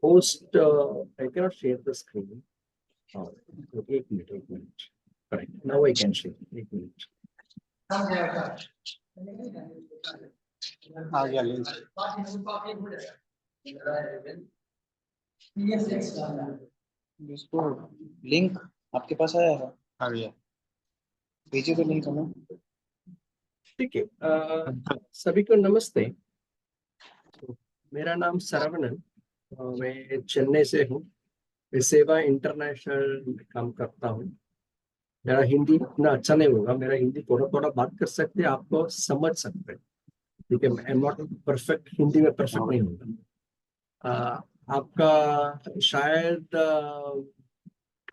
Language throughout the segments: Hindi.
Post, I cannot share the screen. Oh, एक minute. Right. Now I can share. एक minute. आ गया लिंक। इसको लिंक आपके पास आया है? आ गया। भेजिए तो लिंक हमें। ठीक है, सभी को नमस्ते। मेरा नाम सरवणन, मैं चेन्नई से हूँ। मैं सेवा इंटरनेशनल में काम करता हूँ। मेरा हिंदी इतना अच्छा नहीं होगा, मेरा हिंदी थोड़ा थोड़ा बात कर सकते हैं, आपको समझ सकते हैं, ठीक है। I am not perfect, Hindi में परफेक्ट नहीं होगा। आपका शायद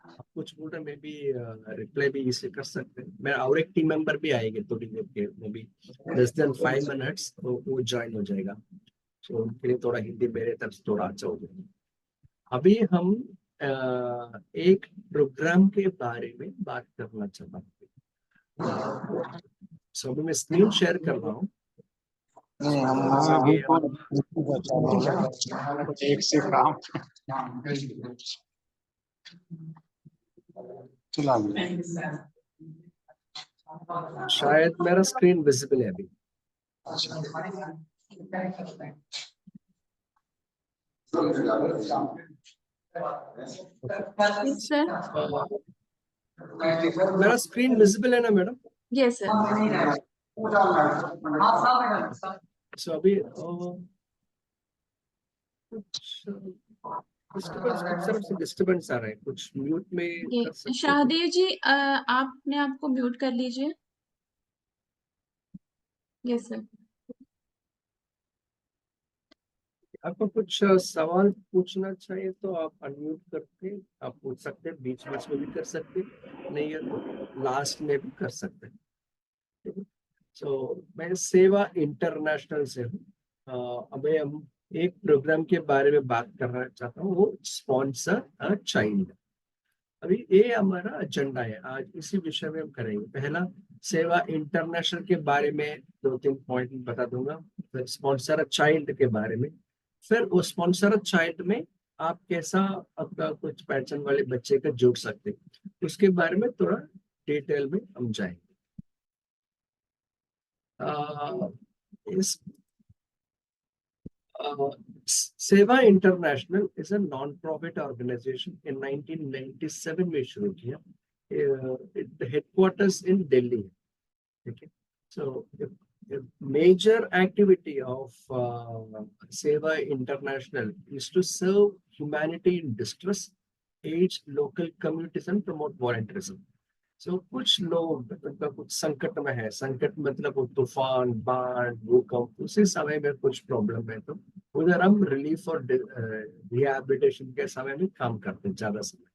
आप कुछ बोल रहे, मे बी रिप्लाई भी इसे कर सकते हैं। मेरा और एक टीम मेंबर भी आएंगे थोड़ी देर के, may be less than 5 minutes, तो वो ज्वाइन हो जाएगा। तो उनके लिए थोड़ा हिंदी मेरे तरफ से थोड़ा अच्छा हो जाएगा। अभी हम एक प्रोग्राम के बारे में बात करना चाहता हूँ। सो अभी मैं स्क्रीन शेयर कर रहा हूँ। नहीं, हम एक से काम चला लिया। शायद मेरा स्क्रीन विजिबल है अभी। मेरा स्क्रीन विजिबल है ना मैडम? Yes sir. सो अभी कुछ तरफ से डिस्टर्बेंस आ रहा है, कुछ म्यूट में कर सकते हैं। शाहदेव जी, आपने आपको म्यूट कर लीजिए। Yes sir. आपको कुछ सवाल पूछना चाहिए तो आप अनम्यूट करके आप पूछ सकते हैं, बीच बीच में भी कर सकते हैं, नहीं है तो लास्ट में भी कर सकते हैं, ठीक है। तो मैं सेवा इंटरनेशनल से हूँ। अभी हम एक प्रोग्राम के बारे में बात करना चाहता हूँ, वो स्पॉन्सर अ चाइल्ड। अभी ये हमारा एजेंडा है, आज इसी विषय में हम करेंगे। पहला, सेवा इंटरनेशनल के बारे में 2-3 पॉइंट बता दूंगा, फिर स्पॉन्सर चाइल्ड के बारे में, फिर वो स्पॉन्सर चाइल्ड में आप कैसा आपका कुछ पहचान वाले बच्चे का जोड़ सकते हैं, उसके बारे में थोड़ा डिटेल में हम जाएंगे। इस Sewa international is a non profit organisation, in 1997 में शुरू किया। हेडक्वार्टर्स इन दिल्ली, ठीक है। सो major activity of Seva International is to serve humanity in distress, aid local communities and promote volunteerism. So कुछ लोग उनका कुछ संकट में है, संकट मतलब वो तूफान, बाढ़, भूकंप, उसी समय में कुछ प्रॉब्लम है, तो उधर हम रिलीफ और रिहैबिलिटेशन के समय में काम करते हैं ज्यादा समय।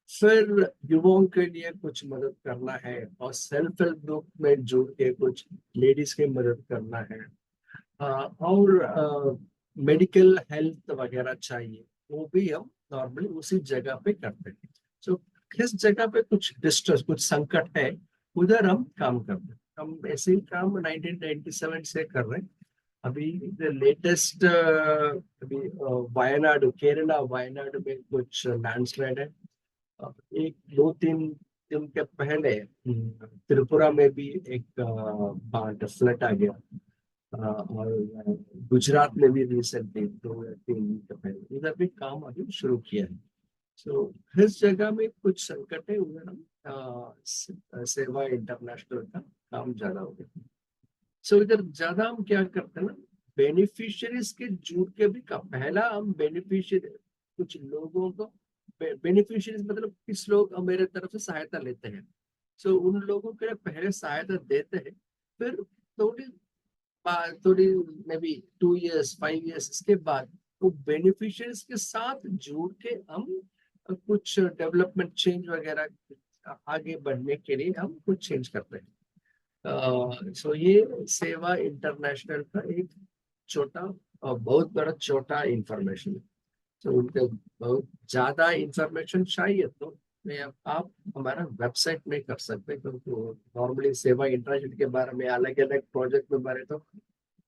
फिर युवाओं के लिए कुछ मदद करना है, और सेल्फ हेल्प ग्रुप में जुड़ के कुछ लेडीज की मदद करना है, और मेडिकल हेल्थ वगैरह चाहिए, वो भी हम नॉर्मली उसी जगह पे करते हैं। सो किस जगह पे कुछ डिस्ट्रेस, कुछ संकट है, उधर हम काम करते हैं। हम ऐसे ही काम 1997 से कर रहे हैं। अभी लेटेस्ट अभी वायनाड, केरला वायनाड में कुछ लैंडस्लाइड है। एक 2-3 दिन के पहले त्रिपुरा में भी एक बाढ़ फ्लड आ गया, और गुजरात में भी रिसेंटली 2 या 3 दिन के पहले इधर भी काम अभी शुरू किया है। सो इस जगह में कुछ संकट है, उधर हम सेवा इंटरनेशनल का काम ज्यादा हो गया। सो इधर ज्यादा हम क्या करते हैं ना, बेनिफिशियरीज के जुड़ के भी काम। पहला हम बेनिफिशियरी कुछ लोगों को, बेनिफिशियरीज मतलब किस लोग मेरे तरफ से सहायता लेते हैं, सो उन लोगों के लिए पहले सहायता देते हैं। फिर थोड़ी थोड़ी मे बी 2 years 5 years इसके बाद वो बेनिफिशियरीज के साथ जुड़ के हम कुछ डेवलपमेंट चेंज वगैरह आगे बढ़ने के लिए हम कुछ चेंज करते हैं। सो ये सेवा इंटरनेशनल का एक छोटा और बहुत बड़ा छोटा इंफॉर्मेशन है। तो उनके बहुत ज्यादा इंफॉर्मेशन चाहिए तो में आप हमारा वेबसाइट में कर सकते हैं, क्योंकि नॉर्मली सेवा इंटरनेट के बारे में अलग अलग प्रोजेक्ट में बारे तो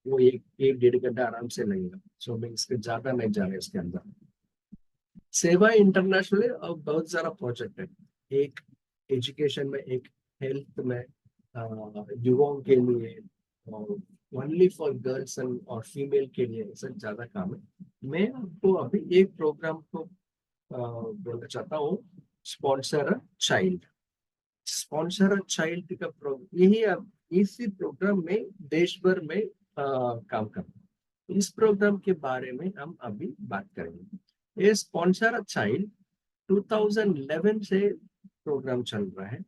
वो एक एक डेढ़ घंटा आराम से लगेगा। सो मैं इसके ज्यादा नहीं जा रहा इसके अंदर। सेवा इंटरनेशनल और बहुत सारा प्रोजेक्ट है, एक एजुकेशन में, एक हेल्थ में, युवाओं के लिए, ओनली फॉर गर्ल्स एंड और फीमेल के लिए, ऐसा ज्यादा काम है। मैं आपको अभी एक प्रोग्राम को बोलना चाहता हूँ, sponsor a child. Sponsor a child का यही अब इसी प्रोग्राम में देश भर में काम करते हैं। इस प्रोग्राम के बारे में हम अभी बात करेंगे। ये स्पॉन्सर अ चाइल्ड 2011 से प्रोग्राम चल रहा है।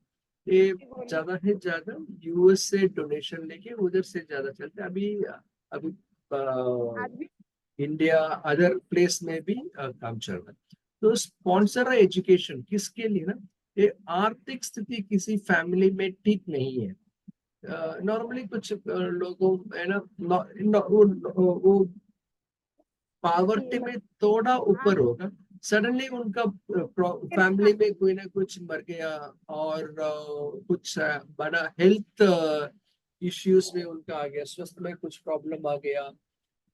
ये ज्यादा से ज्यादा यूएस से डोनेशन लेके उधर से ज्यादा चलते हैं। अभी अभी इंडिया अदर प्लेस में भी काम चल रहा है। तो स्पॉन्सर एजुकेशन किसके लिए ना, ये आर्थिक स्थिति किसी फैमिली में ठीक नहीं है। नॉर्मली कुछ लोगों है ना, वो पावर्टी में थोड़ा ऊपर होगा, सडनली उनका फैमिली में कोई ना कुछ मर गया, और कुछ बड़ा हेल्थ इश्यूज में उनका आ गया, स्वास्थ्य में कुछ प्रॉब्लम आ गया,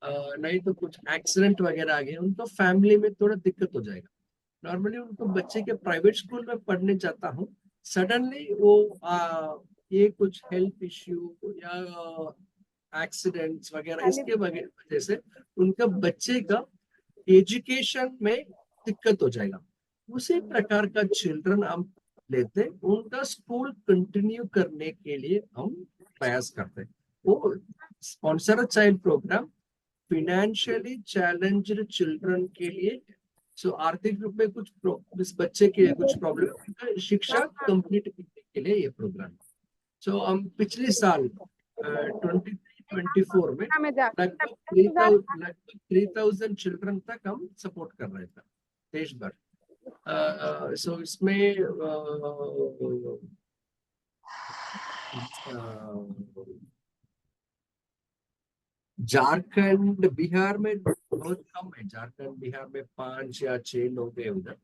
नहीं तो कुछ एक्सीडेंट वगैरह आ गया, उनको फैमिली में थोड़ा दिक्कत हो जाएगा। नॉर्मली उनको बच्चे के प्राइवेट स्कूल में पढ़ने जाता हूँ, सडनली वो ये कुछ हेल्थ इश्यू या एक्सीडेंट्स वगैरह इसके वजह से उनका बच्चे का एजुकेशन में दिक्कत हो जाएगा। उसी प्रकार का चिल्ड्रन हम लेते, उनका स्कूल कंटिन्यू करने के लिए हम प्रयास करते हैं। वो sponsor child programme financially challenged children के लिए, सो आर्थिक रूप में कुछ इस बच्चे के लिए कुछ प्रॉब्लम, शिक्षा कंप्लीट करने के लिए ये प्रोग्राम। सो हम पिछले साल 2024 में लगभग 3000 चिल्ड्रन तक हम सपोर्ट कर रहे थे देश भर। सो इसमें झारखंड बिहार में बहुत कम है, झारखंड बिहार में 5 या 6 लोग हैं उधर।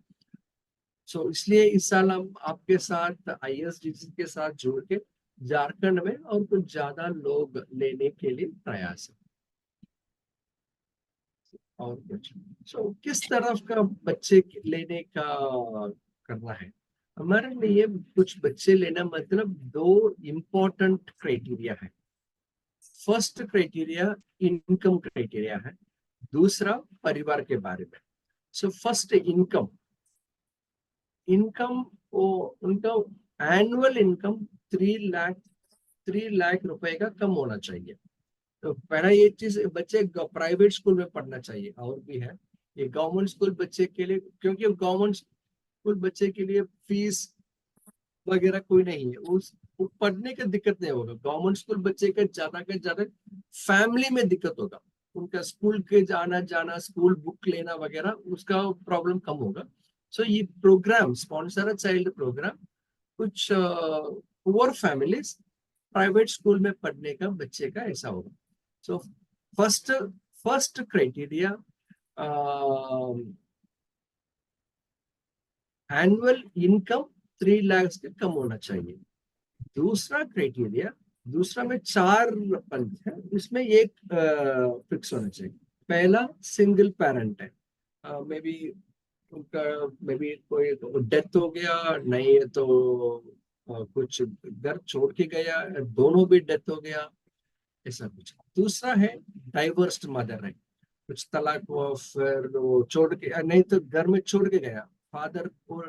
सो इसलिए इस साल हम आपके साथ ISDC के साथ जोड़ के झारखंड में और कुछ ज्यादा लोग लेने के लिए प्रयास है। और कुछ किस तरफ का बच्चे लेने का करना है हमारे लिए, कुछ बच्चे लेना मतलब 2 इम्पोर्टेंट क्राइटेरिया है। फर्स्ट क्राइटेरिया इनकम क्राइटेरिया है, दूसरा परिवार के बारे में। सो फर्स्ट इनकम, वो उनका एनुअल इनकम 3 लाख रुपए का कम होना चाहिए। तो पहला ये चीज, बच्चे प्राइवेट स्कूल में पढ़ना चाहिए। और भी है ये गवर्नमेंट स्कूल बच्चे के लिए, क्योंकि गवर्नमेंट स्कूल बच्चे के लिए फीस वगैरह कोई नहीं है, वो पढ़ने का दिक्कत नहीं होगा। गवर्नमेंट स्कूल बच्चे का ज्यादा फैमिली में दिक्कत होगा, उनका स्कूल के जाना स्कूल बुक लेना वगैरह, उसका प्रॉब्लम कम होगा। सो ये प्रोग्राम स्पॉन्सर चाइल्ड प्रोग्राम कुछ पुअर फैमिलीज प्राइवेट स्कूल में पढ़ने का बच्चे का ऐसा होगा। So first criteria annual income 3 lakh से कम होना चाहिए। दूसरा क्राइटेरिया, दूसरा में 4 पंथ है, इसमें एक फिक्स होना चाहिए। पहला सिंगल पेरेंट है, मे बी उनका मे बी कोई डेथ हो गया, नहीं है तो कुछ घर छोड़ के गया, दोनों भी डेथ हो गया, ऐसा कुछ। दूसरा है डाइवर्स्ड मदर है, कुछ तलाक हुआ, फिर वो छोड़ के, नहीं तो घर में छोड़ के गया, फादर को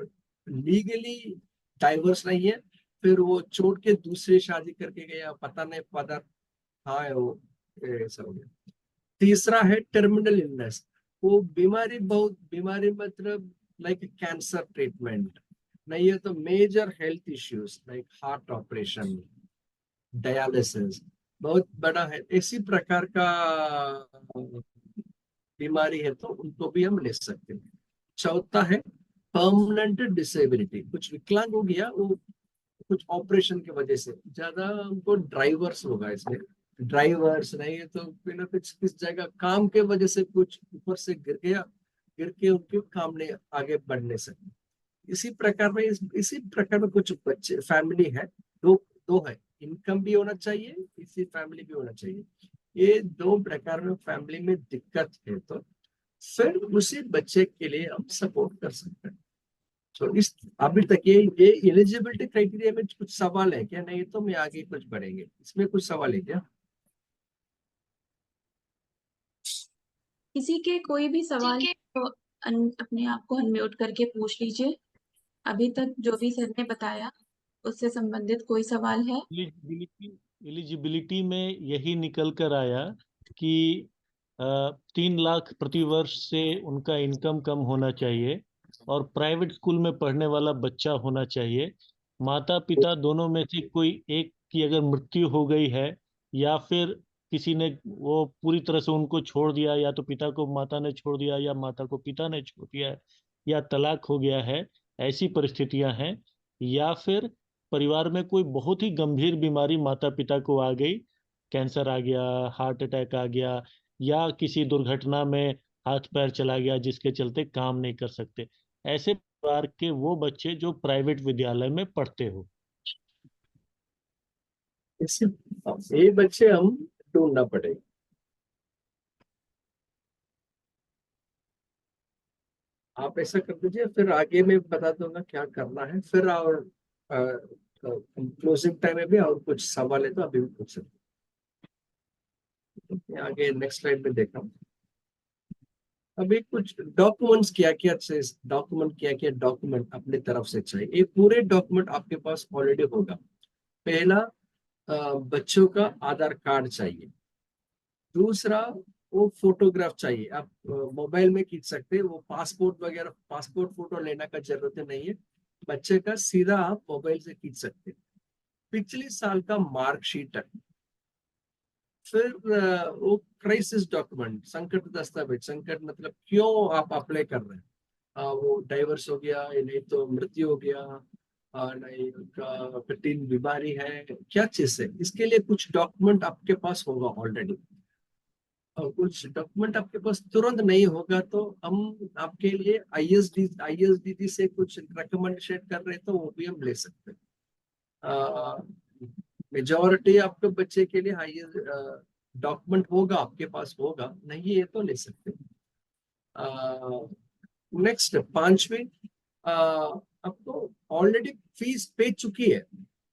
लीगली डाइवर्स नहीं है, फिर वो छोड़ के दूसरी शादी करके गया, पता नहीं फादर हाँ है वो, ऐसा हो गया। तीसरा है टर्मिनल इलनेस, वो बीमारी मतलब लाइक कैंसर ट्रीटमेंट, नहीं है तो major health issues like heart operation, dialysis, बहुत बड़ा है, इसी प्रकार का बीमारी है तो उनको भी हम ले सकते हैं। चौथा है परमानेंट डिसेबिलिटी, कुछ विकलांग हो गया वो कुछ ऑपरेशन की वजह से, ज्यादा उनको ड्राइवर्स होगा इसमें, ड्राइवर्स नहीं है तो बिना कुछ किस जगह काम के वजह से कुछ ऊपर से गिर गया, गिर के उनके काम नहीं आगे बढ़ नहीं सकते। इसी प्रकार में इसी प्रकार में कुछ बच्चे फैमिली है, दो दो है, इनकम भी होना चाहिए, इसी फैमिली भी होना चाहिए। ये दो प्रकार में फैमिली में दिक्कत है, तो फिर उसी बच्चे के लिए हम सपोर्ट कर सकते हैं। तो इस अभी तक ये एलिजिबिलिटी क्राइटेरिया में कुछ सवाल है क्या? नहीं तो मैं आगे कुछ बढ़ेंगे, इसमें कुछ सवाल है क्या? किसी के कोई भी सवाल तो अपने आप को अनम्यूट करके पूछ लीजिए। अभी तक जो भी सर ने बताया उससे संबंधित कोई सवाल है? एलिजिबिलिटी एलिजिबिलिटी में यही निकल कर आया कि 3 लाख प्रति वर्ष से उनका इनकम कम होना चाहिए और प्राइवेट स्कूल में पढ़ने वाला बच्चा होना चाहिए। माता पिता दोनों में से कोई एक की अगर मृत्यु हो गई है या फिर किसी ने वो पूरी तरह से उनको छोड़ दिया, या तो पिता को माता ने छोड़ दिया या माता को पिता ने छोड़ दिया है, या तलाक हो गया है, ऐसी परिस्थितियां हैं, या फिर परिवार में कोई बहुत ही गंभीर बीमारी माता पिता को आ गई, कैंसर आ गया, हार्ट अटैक आ गया, या किसी दुर्घटना में हाथ पैर चला गया जिसके चलते काम नहीं कर सकते, ऐसे परिवार के वो बच्चे जो प्राइवेट विद्यालय में पढ़ते हो। इससे ये बच्चे हम ढूंढना पड़ेगा। आप ऐसा कर दीजिए, फिर आगे मैं बता दूंगा क्या करना है फिर। और क्लोजिंग टाइम में भी और कुछ सवाल है तो अभी भी पूछ सकते हैं। आगे नेक्स्ट स्लाइड में देखा हूँ। अभी कुछ डॉक्यूमेंट्स डॉक्यूमेंट अपने तरफ से चाहिए। ये पूरे डॉक्यूमेंट आपके पास ऑलरेडी होगा। पहला, बच्चों का आधार कार्ड चाहिए। दूसरा, वो फोटोग्राफ चाहिए। आप मोबाइल में खींच सकते हैं, वो पासपोर्ट वगैरह पासपोर्ट फोटो लेने का जरूरत नहीं है। बच्चे का सीधा आप मोबाइल से खींच सकते हैं। पिछले साल का मार्कशीट है। फिर वो क्राइसिस डॉक्यूमेंट, संकट दस्तावेज। संकट मतलब क्यों आप अप्लाई कर रहे हैं? वो डाइवर्स हो गया, या नहीं तो मृत्यु हो गया, नहीं उनका कठिन बीमारी है, क्या चीज है, इसके लिए कुछ डॉक्यूमेंट आपके पास होगा ऑलरेडी। और कुछ डॉक्यूमेंट आपके पास तुरंत नहीं होगा तो हम आपके लिए आईएसडीडी से कुछ रिकमेंडेशन कर रहे हैं, तो वो भी हम ले सकते हैं। मेजोरिटी आपके बच्चे के लिए डॉक्यूमेंट होगा, आपके पास होगा, नहीं है तो ले सकते हैं। नेक्स्ट, पांचवी, आपको ऑलरेडी फीस पे चुकी है।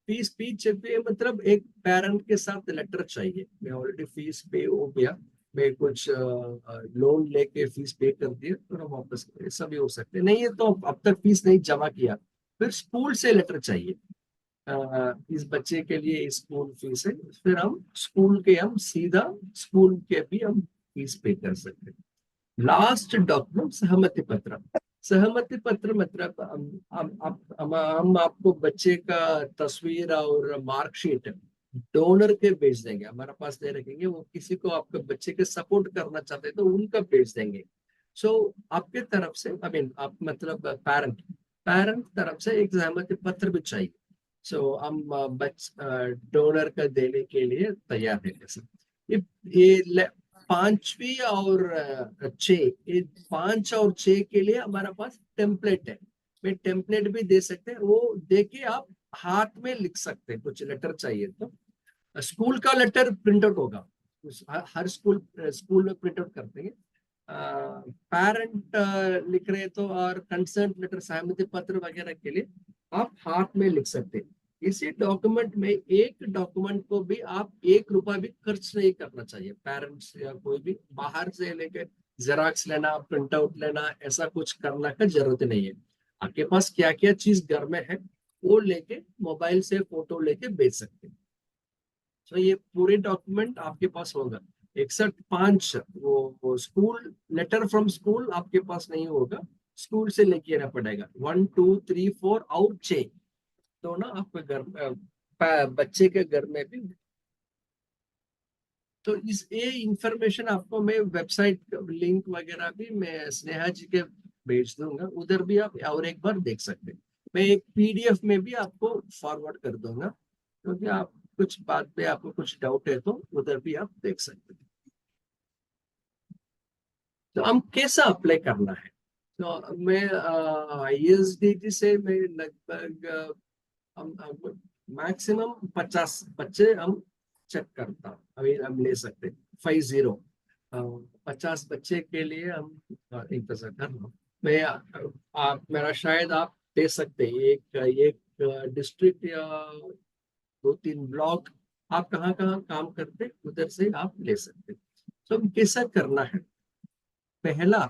फीस पे चुकी है मतलब एक पेरेंट के साथ लेटर चाहिए, मैं ऑलरेडी फीस पे हो गया, मैं कुछ लोन लेके फीस पे कर दिया तो वापस, ऐसा भी हो सकते नहीं है तो अब तक फीस नहीं जमा किया, फिर स्कूल से लेटर चाहिए। इस बच्चे के लिए स्कूल फीस है, फिर हम सीधा स्कूल के भी हम फीस पे कर सकते हैं। लास्ट डॉक्यूमेंट, सहमति पत्र। सहमति पत्र मतलब हम आपको बच्चे का तस्वीर और मार्कशीट डोनर के भेज देंगे, हमारे पास नहीं रखेंगे, वो किसी को आपके बच्चे के सपोर्ट करना चाहते हैं तो उनका भेज देंगे। सो आपके तरफ से आप मतलब पेरेंट तरफ से एक सहमति पत्र भी चाहिए। सो हम डोनर का देने के लिए तैयार है। जैसे ये पांचवी और ये 5 और 6 के लिए हमारे पास टेम्पलेट है। मैं टेम्पलेट भी दे सकते हैं, वो देके आप हाथ में लिख सकते हैं। कुछ लेटर चाहिए तो स्कूल का लेटर प्रिंट आउट होगा, हर स्कूल में प्रिंट आउट करते हैं। पेरेंट लिख रहे तो और कंसर्न लेटर, सहमति पत्र वगैरह के लिए आप हाथ में लिख सकते हैं। इसी डॉक्यूमेंट में एक डॉक्यूमेंट को भी आप 1 रुपया भी खर्च नहीं करना चाहिए। पेरेंट्स या कोई भी बाहर से लेके जेरॉक्स लेना, प्रिंट आउट लेना, ऐसा कुछ करना का जरूरत नहीं है। आपके पास क्या क्या चीज घर में है वो लेके मोबाइल से फोटो लेके भेज सकते हैं। तो ये पूरे डॉक्यूमेंट आपके पास होगा। 61 वो स्कूल लेटर फ्रॉम स्कूल आपके पास नहीं होगा, स्कूल से लेके आना पड़ेगा। 1 2 3 4 और 6 दोनों आपके घर बच्चे के घर में भी। तो ये इंफॉर्मेशन आपको मैं वेबसाइट लिंक वगैरह भी मैं स्नेहा जी के भेज दूंगा, उधर भी आप और एक बार देख सकते हैं। मैं एक पीडीएफ में भी आपको फॉरवर्ड कर दूंगा, क्योंकि आप कुछ बात पे आपको कुछ डाउट है तो उधर भी आप देख सकते हैं। तो हम कैसा अप्लाई करना है? तो मैं ISDT से मैं लगभग मैक्सिमम 50 बच्चे हम चेक करता, अभी हम ले सकते 50 50 बच्चे के लिए हम इंतजार कर रहा हूँ मैं। आप मेरा शायद आप दे सकते हैं एक डिस्ट्रिक्ट या 2-3 ब्लॉक, आप कहाँ कहाँ काम करते उधर से आप ले सकते। तो कैसा करना है, पहला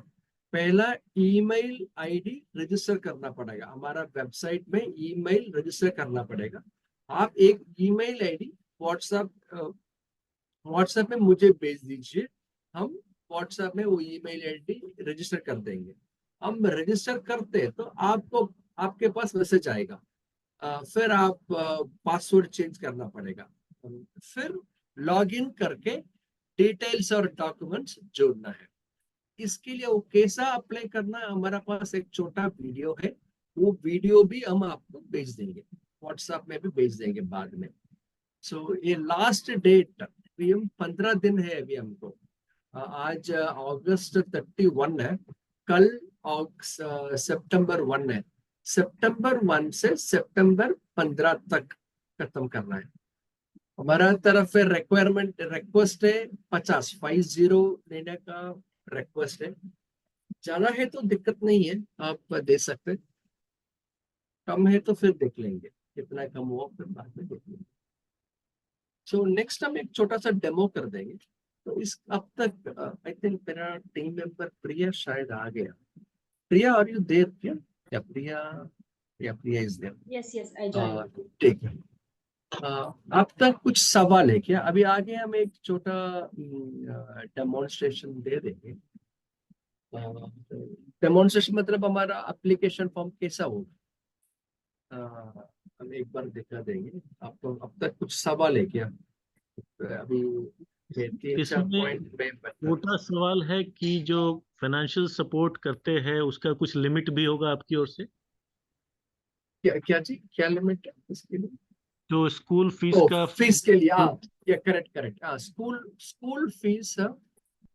पहला ईमेल आईडी रजिस्टर करना पड़ेगा, हमारा वेबसाइट में ईमेल रजिस्टर करना पड़ेगा। आप एक ईमेल आईडी व्हाट्सएप में मुझे भेज दीजिए, हम व्हाट्सएप में वो ईमेल आईडी रजिस्टर कर देंगे। हम रजिस्टर करते हैं तो आपको आपके पास मैसेज आएगा, फिर आप पासवर्ड चेंज करना पड़ेगा, फिर लॉगिन करके डिटेल्स और डॉक्यूमेंट्स जोड़ना है। इसके लिए वो कैसा अप्लाई करना है, हमारा पास एक छोटा वीडियो है, वो वीडियो भी हम आपको भेज देंगे, व्हाट्सएप में भी भेज देंगे बाद में। सो ये लास्ट डेट अभी हम 15 दिन है अभी हमको, आज अगस्त 31 है, कल सितंबर 1 है, सितंबर 1 से सितंबर 15 तक खत्म करना है। हमारा तरफ से रिक्वेस्ट है 50 लेने का रिक्वेस्ट है। ज्यादा है तो दिक्कत नहीं है, आप दे सकते, कम है तो फिर देख लेंगे, कितना कम हुआ फिर बाद में देख लेंगे। सो नेक्स्ट हम एक छोटा सा डेमो कर देंगे। तो इस अब तक आई थिंक मेरा टीम मेंबर प्रिया शायद आ गया। Priya are you there? क्या या Priya is there? Yes, I joined. ठीक है। अब तक कुछ सवाल है क्या? अभी आगे हम एक छोटा डेमोन्स्ट्रेशन दे देंगे। डेमोन्स्ट्रेशन मतलब हमारा एप्लीकेशन फॉर्म कैसा होगा, हम एक बार दिखा देंगे आपको। अब तक कुछ सवाल है क्या? अभी ये 3-4 इसमें पॉइंट पे छोटा सवाल है कि जो फाइनेंशियल सपोर्ट करते हैं उसका कुछ लिमिट भी होगा आपकी ओर से? क्या जी, क्या लिमिट है इसके लिए? जो स्कूल फीस का फीस के लिए, हाँ, ये करेक्ट, हाँ, स्कूल फीस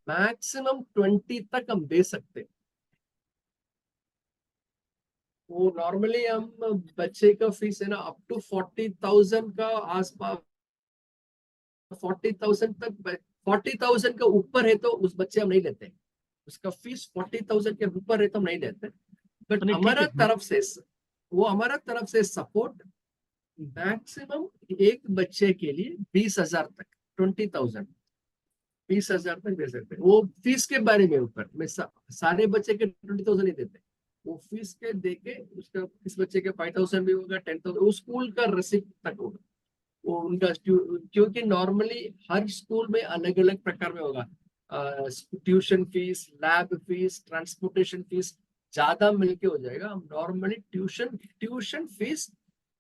मैक्सिमम 20 तक हम दे सकते हैं। वो नॉर्मली हम बच्चे का फीस है ना अप टू 40,000 का आसपास, 40,000 तक, 40,000 का ऊपर है तो उस बच्चे हम नहीं लेते, उसका फीस 40,000 के ऊपर है तो हम नहीं लेते। बट नहीं, ठीक हमारा तरफ से सपोर्ट मैक्सिमम एक बच्चे के लिए 20,000 तक, 20,000, 20,000 तक दे सकते हैं। वो फीस के बारे में ऊपर में सारे बच्चे के 20,000 नहीं देते, वो फीस के देके उसका इस बच्चे के 5,000 भी होगा, 10,000 वो स्कूल का रिसिप्ट तक होगा वो उनका। क्योंकि नॉर्मली हर स्कूल में अलग अलग प्रकार में होगा, tuition fees, lab fees, transportation fees ज्यादा मिलके हो जाएगा। हम normally tuition fees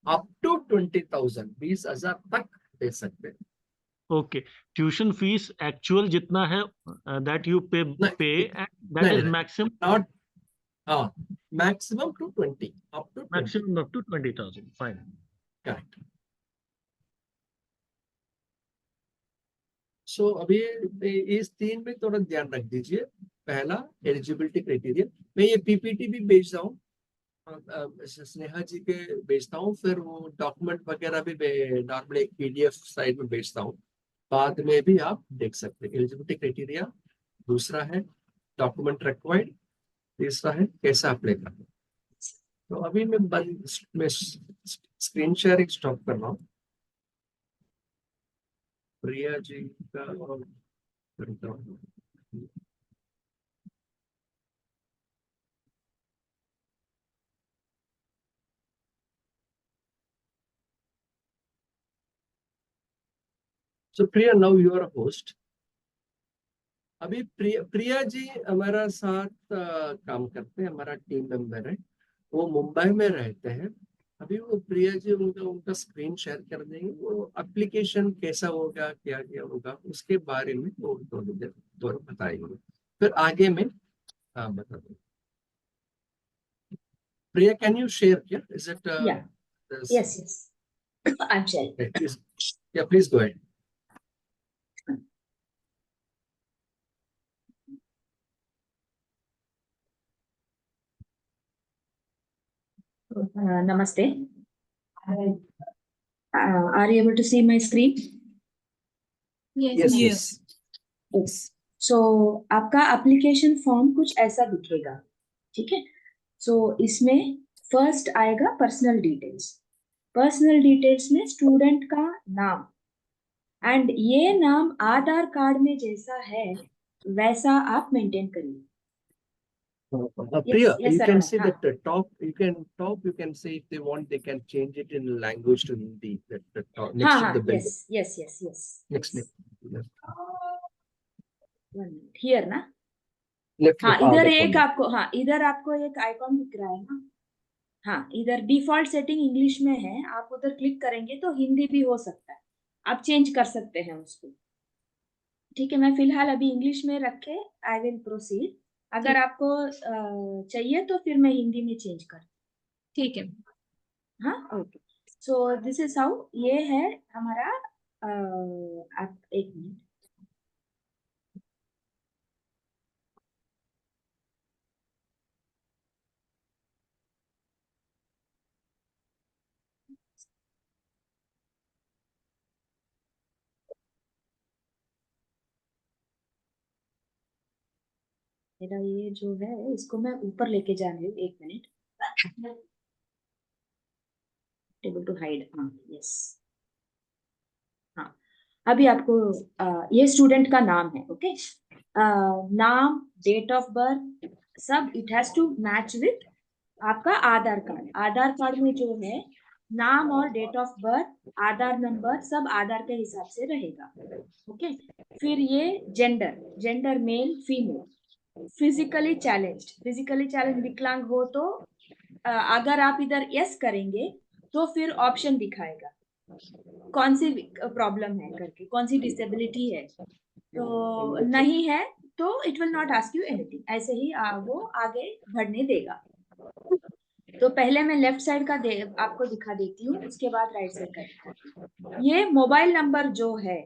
up to 20,000, 20,000 तक दे सकते हैं। ओके। ट्यूशन फीस एक्चुअल जितना है that you pay that is नहीं, मैक्सिमम, नॉट, हाँ, maximum to 20, up to 20, maximum up to 20,000। Fine. Correct. So अभी इस 3 में थोड़ा ध्यान रख दीजिए। पहला एलिजिबिलिटी क्राइटेरिया, मैं ये पीपीटी भी भेजता हूँ, स्नेहा जी के भेजता हूँ, फिर वो डॉक्यूमेंट वगैरह भी नॉर्मली एक PDF साइट में भेजता हूँ, बाद में भी आप देख सकते हैं। एलिजिबिलिटी क्राइटेरिया, दूसरा है डॉक्यूमेंट रिक्वायर्ड, तीसरा है कैसा अप्लाई करना। तो अभी मैं स्क्रीन शेयरिंग स्टॉप कर रहा हूँ, प्रिया जी का और करता हूँ। So Priya, now you are a host. अभी प्रिया जी हमारा साथ काम करते हैं, हमारा टीम मेंबर है, वो मुंबई में रहते हैं। अभी वो प्रिया जी उनका स्क्रीन शेयर कर देंगे, वो एप्लीकेशन कैसा होगा, क्या क्या होगा उसके बारे में वो थोड़ी देर बताएंगे, फिर आगे में बता दूँ। प्रिया, कैन यू शेयर? क्या is it? Yeah. Yes. I'm sharing. Please go ahead. namaste. Are you able to see my screen? Yes, Yes, ma'am. yes. Yes. So आपका एप्लीकेशन फॉर्म कुछ ऐसा दिखेगा, ठीक है? सो इसमें फर्स्ट आएगा पर्सनल डिटेल्स. पर्सनल डिटेल्स में स्टूडेंट का नाम, एंड ये नाम आधार कार्ड में जैसा है वैसा आप मेंटेन करिए. Priya, yes, you sir, can ma'am. see हाँ. that the top. You can say if they want, they can change it in language to Hindi. The top, next हाँ to हाँ, the bell. yes. Next. Here ना. Left. हाँ, Ah, इधर that एक one. आपको, हाँ इधर आपको एक आइकॉन दिख रहा है ना. हाँ, इधर डिफॉल्ट सेटिंग इंग्लिश में है, आप उधर क्लिक करेंगे तो हिंदी भी हो सकता है, आप चेंज कर सकते हैं उसको. ठीक है, मैं फिलहाल अभी इंग्लिश में रखे, आई विल प्रोसीड. अगर आपको चाहिए तो फिर मैं हिंदी में चेंज कर. ठीक है. हाँ, okay. So this is how, ये है हमारा. आप एक मिनट. मेरा ये जो है इसको मैं ऊपर लेके जा रही हूँ, एक मिनट. Table to hide. हाँ, यस. हाँ, अभी आपको ये स्टूडेंट का नाम है. ओके, नाम, डेट ऑफ बर्थ, सब it has to match with आपका आधार कार्ड. आधार कार्ड में जो है नाम और date of birth, Aadhaar number सब आधार के हिसाब से रहेगा. ओके. फिर ये gender male female. Physically challenge विकलांग हो तो अगर आप इधर यस करेंगे तो फिर ऑप्शन दिखाएगा कौन सी प्रॉब्लम है करके, कौन सी डिसेबिलिटी है. तो नहीं है तो it will not ask you anything. ऐसे ही वो आगे बढ़ने देगा. तो पहले मैं लेफ्ट साइड का आपको दिखा देती हूँ, उसके बाद राइट साइड का दिखाती हूँ. ये मोबाइल नंबर जो है,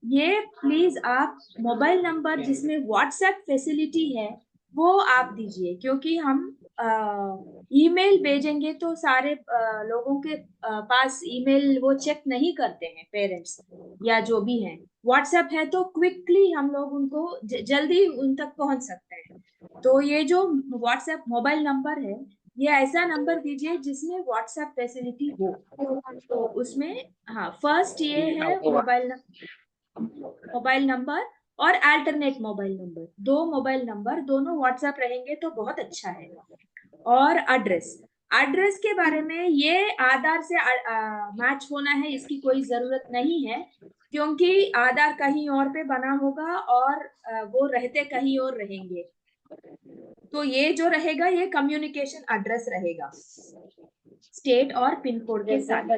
ये प्लीज आप मोबाइल नंबर जिसमें व्हाट्सएप फैसिलिटी है वो आप दीजिए, क्योंकि हम ईमेल भेजेंगे तो सारे लोगों के पास ईमेल वो चेक नहीं करते हैं, पेरेंट्स या जो भी हैं. व्हाट्सएप है तो क्विकली हम लोग उनको जल्दी उन तक पहुंच सकते हैं. तो ये जो व्हाट्सएप मोबाइल नंबर है, ये ऐसा नंबर दीजिए जिसमें व्हाट्सएप फैसिलिटी हो. तो उसमें हाँ, फर्स्ट ये है मोबाइल नंबर और alternate mobile number. 2 mobile number दोनों व्हाट्सएप रहेंगे तो बहुत अच्छा है. और एड्रेस के बारे में ये आधार से मैच होना है, इसकी कोई जरूरत नहीं है, क्योंकि आधार कहीं और पे बना होगा और वो रहते कहीं और रहेंगे. तो ये जो रहेगा ये कम्युनिकेशन एड्रेस रहेगा स्टेट और पिन कोड के साथ.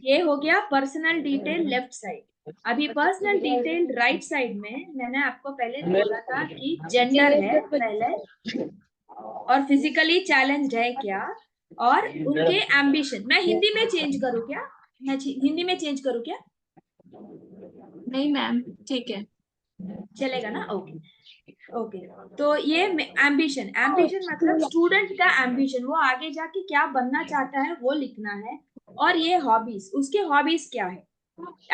ये हो गया पर्सनल डिटेल लेफ्ट साइड. अभी पर्सनल डिटेल राइट साइड में मैंने आपको पहले बोला था कि जेंडर है पहले, और फिजिकली चैलेंज्ड है क्या, और उनके एम्बिशन. मैं हिंदी में चेंज करूँ क्या? नहीं मैम, ठीक है. चलेगा ना? ओके. तो ये एम्बिशन मतलब स्टूडेंट का एम्बिशन, वो आगे जाके क्या बनना चाहता है वो लिखना है. और ये हॉबीज, उसके हॉबीज क्या है.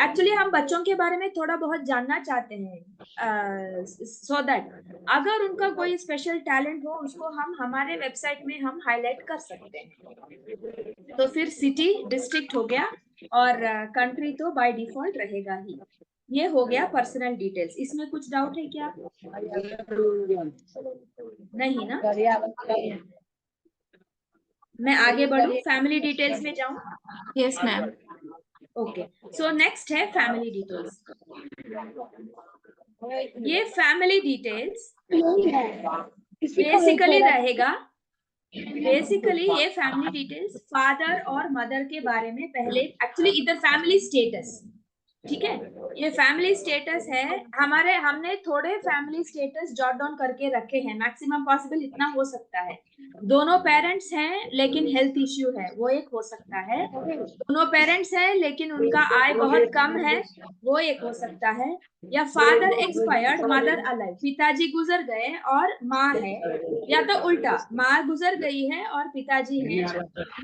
एक्चुअली हम बच्चों के बारे में थोड़ा बहुत जानना चाहते हैं, सो दैट अगर उनका कोई स्पेशल टैलेंट हो उसको हम हमारे वेबसाइट में हम हाईलाइट कर सकते हैं. तो फिर सिटी डिस्ट्रिक्ट हो गया, और कंट्री तो बाय डिफॉल्ट रहेगा ही. ये हो गया पर्सनल डिटेल्स. इसमें कुछ डाउट है क्या? नहीं ना? मैं आगे बढ़ूं, फैमिली डिटेल्स में जाऊं? Yes ma'am. Okay. So next है फैमिली डिटेल्स. ये फैमिली डिटेल्स बेसिकली रहेगा. बेसिकली ये फैमिली डिटेल्स फादर और मदर के बारे में पहले, एक्चुअली इधर फैमिली स्टेटस, ठीक है, ये फैमिली स्टेटस है. हमने थोड़े फैमिली स्टेटस जॉट डाउन करके रखे हैं, मैक्सिमम पॉसिबल इतना हो सकता है. दोनों पेरेंट्स हैं लेकिन हेल्थ इश्यू है, वो एक हो सकता है। दोनों पेरेंट्स हैं लेकिन उनका आय बहुत कम है, वो एक हो सकता है। या फादर एक्सपायर्ड मदर अलाइव, पिताजी गुजर गए और माँ है, या तो उल्टा माँ गुजर गई है और पिताजी हैं,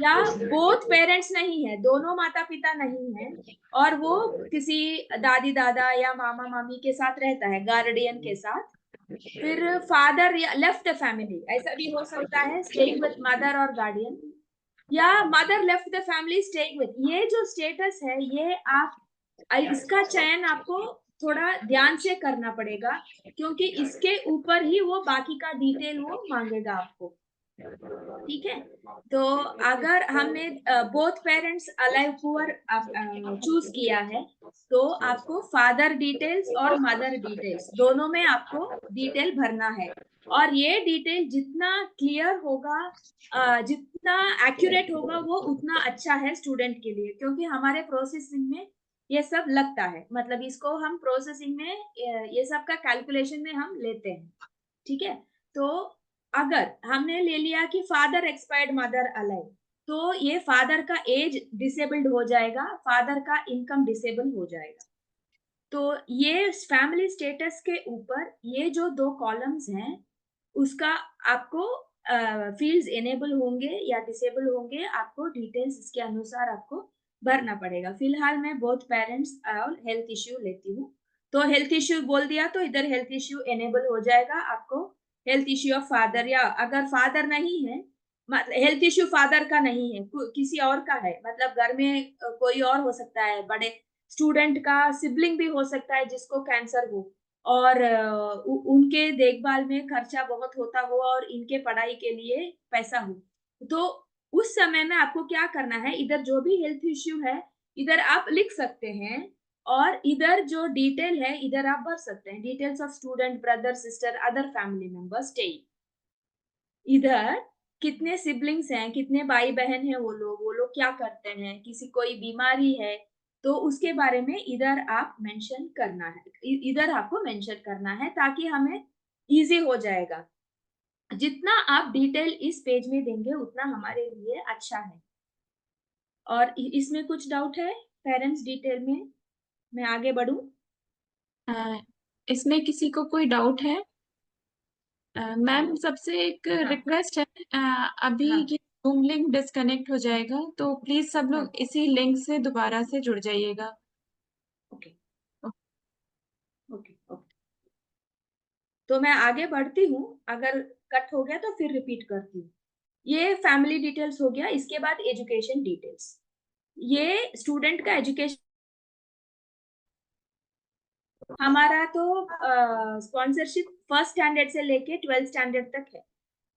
या बोथ पेरेंट्स नहीं है, दोनों माता पिता नहीं है और वो किसी दादी दादा या मामा मामी के साथ रहता है, गार्डियन के साथ। फिर फादर या लेफ्ट द फैमिली, ऐसा भी हो सकता है, स्टेइंग विद मदर और गार्डियन, या mother left the family staying with. ये जो स्टेटस है ये आप इसका चयन आपको थोड़ा ध्यान से करना पड़ेगा, क्योंकि इसके ऊपर ही वो बाकी का डिटेल वो मांगेगा आपको। ठीक है, तो अगर हमने both parents alive poor choose किया है तो आपको फादर डिटेल्स और मदर डिटेल्स दोनों में आपको डिटेल भरना है। और ये डिटेल जितना क्लियर होगा, जितना एक्यूरेट होगा, वो उतना अच्छा है स्टूडेंट के लिए, क्योंकि हमारे प्रोसेसिंग में ये सब लगता है, मतलब इसको हम प्रोसेसिंग में ये सब का कैलकुलेशन में हम लेते हैं। ठीक है, तो अगर हमने ले लिया कि फादर एक्सपायर्ड मदर अलाइव, तो ये फादर का एज डिसेबल्ड हो जाएगा, फादर का इनकम डिसेबल हो जाएगा। तो ये फैमिली स्टेटस के ऊपर ये जो 2 कॉलम्स हैं उसका आपको फील्ड्स इनेबल होंगे या डिसेबल होंगे, आपको डिटेल्स इसके अनुसार आपको भरना पड़ेगा। फिलहाल मैं बोथ पेरेंट्स और हेल्थ इश्यू लेती हूँ, तो हेल्थ इश्यू बोल दिया तो इधर हेल्थ इश्यू इनेबल हो जाएगा आपको। हेल्थ इश्यू ऑफ फादर, या अगर फादर नहीं है, हेल्थ इश्यू फादर का नहीं है, किसी और का है, मतलब घर में कोई और हो सकता है, बड़े स्टूडेंट का सिबलिंग भी हो सकता है जिसको कैंसर हो और उनके देखभाल में खर्चा बहुत होता हो और इनके पढ़ाई के लिए पैसा हो, तो उस समय में आपको क्या करना है, इधर जो भी हेल्थ इश्यू है इधर आप लिख सकते हैं, और इधर जो डिटेल है इधर आप भर सकते हैं, details of student, brother, sister, other family members staying. इधर कितने सिबलिंग्स हैं, कितने भाई बहन हैं, वो लोग क्या करते हैं, किसी कोई बीमारी है तो उसके बारे में इधर आप मेंशन करना है, इधर आपको मेंशन करना है, ताकि हमें इजी हो जाएगा। जितना आप डिटेल इस पेज में देंगे उतना हमारे लिए अच्छा है। और इसमें कुछ डाउट है पेरेंट्स डिटेल में, मैं आगे बढ़ूं? इसमें किसी को कोई डाउट है? मैम सबसे एक हाँ। रिक्वेस्ट है, अभी हाँ। ये जूम लिंक डिस्कनेक्ट हो जाएगा, तो प्लीज सब लोग हाँ। इसी लिंक से दोबारा से जुड़ जाइएगा। ओके ओके ओके, तो मैं आगे बढ़ती हूँ, अगर कट हो गया तो फिर रिपीट करती हूँ। ये फैमिली डिटेल्स हो गया, इसके बाद एजुकेशन डिटेल्स। ये स्टूडेंट का एजुकेशन हमारा तो स्पॉन्सरशिप फर्स्ट स्टैंडर्ड से लेके 12th स्टैंडर्ड तक है,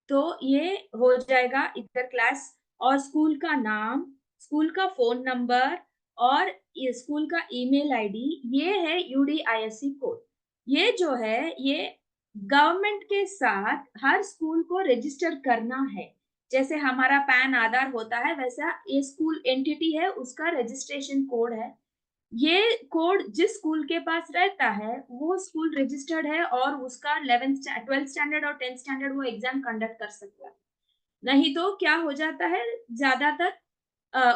तो ये हो जाएगा इधर क्लास और स्कूल का नाम, स्कूल का फोन नंबर और ये स्कूल का ईमेल आईडी, ये है यूडीआईएससी कोड। ये जो है ये गवर्नमेंट के साथ हर स्कूल को रजिस्टर करना है, जैसे हमारा पैन आधार होता है वैसा ये स्कूल एंटिटी है उसका रजिस्ट्रेशन कोड है। ये कोड जिस स्कूल के पास रहता है वो स्कूल रजिस्टर्ड है और उसका 12th स्टैंडर्ड और 10th स्टैंडर्ड वो एग्जाम कंडक्ट कर सकता है। नहीं तो क्या हो जाता है, ज्यादातर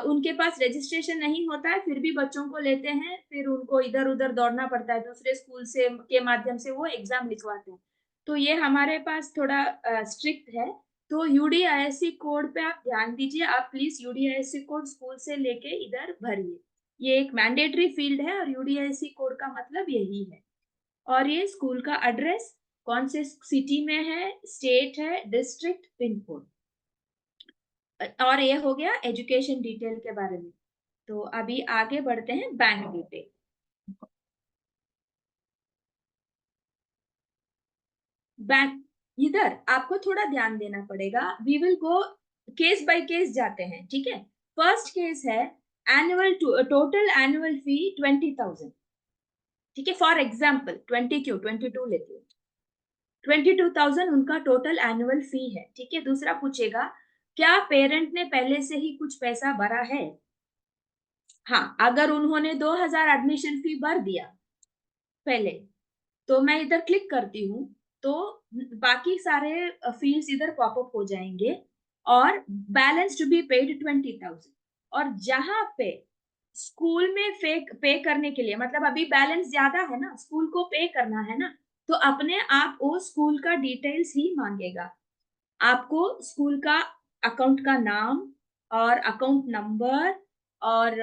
उनके पास रजिस्ट्रेशन नहीं होता है फिर भी बच्चों को लेते हैं, फिर उनको इधर उधर दौड़ना पड़ता है, दूसरे स्कूल से के माध्यम से वो एग्जाम लिखवाते हैं। तो ये हमारे पास थोड़ा स्ट्रिक्ट है, तो यूडीआईएससी कोड पे आप ध्यान दीजिए, आप प्लीज यूडीआईएससी कोड स्कूल से लेके इधर भरिए, ये एक मैंडेटरी फील्ड है और यूडीआईएससी कोड का मतलब यही है। और ये स्कूल का एड्रेस कौन से सिटी में है, स्टेट है, डिस्ट्रिक्ट, पिन कोड, और ये हो गया एजुकेशन डिटेल के बारे में। तो अभी आगे बढ़ते हैं बैंक डिटेल। बैंक, इधर आपको थोड़ा ध्यान देना पड़ेगा, we will go case by case जाते हैं, ठीक है। फर्स्ट केस है एनुअल टोटल एनुअल फी 20,000, ठीक है, फॉर एग्जाम्पल 20 क्यों 22 लेती हूँ, 22,000 उनका टोटल एनुअल फी है, ठीक है। दूसरा पूछेगा क्या पेरेंट ने पहले से ही कुछ पैसा भरा है? हाँ, अगर उन्होंने 2,000 एडमिशन फी भर दिया पहले, तो मैं इधर क्लिक करती हूँ तो बाकी सारे फील्ड्स इधर पॉपअप हो जाएंगे और बैलेंस टू बी पेड 20,000। और जहां पे स्कूल में पे करने के लिए, मतलब अभी बैलेंस ज्यादा है ना, स्कूल को पे करना है ना, तो अपने आप वो स्कूल का डिटेल्स ही मांगेगा। आपको स्कूल का अकाउंट का नाम और अकाउंट नंबर और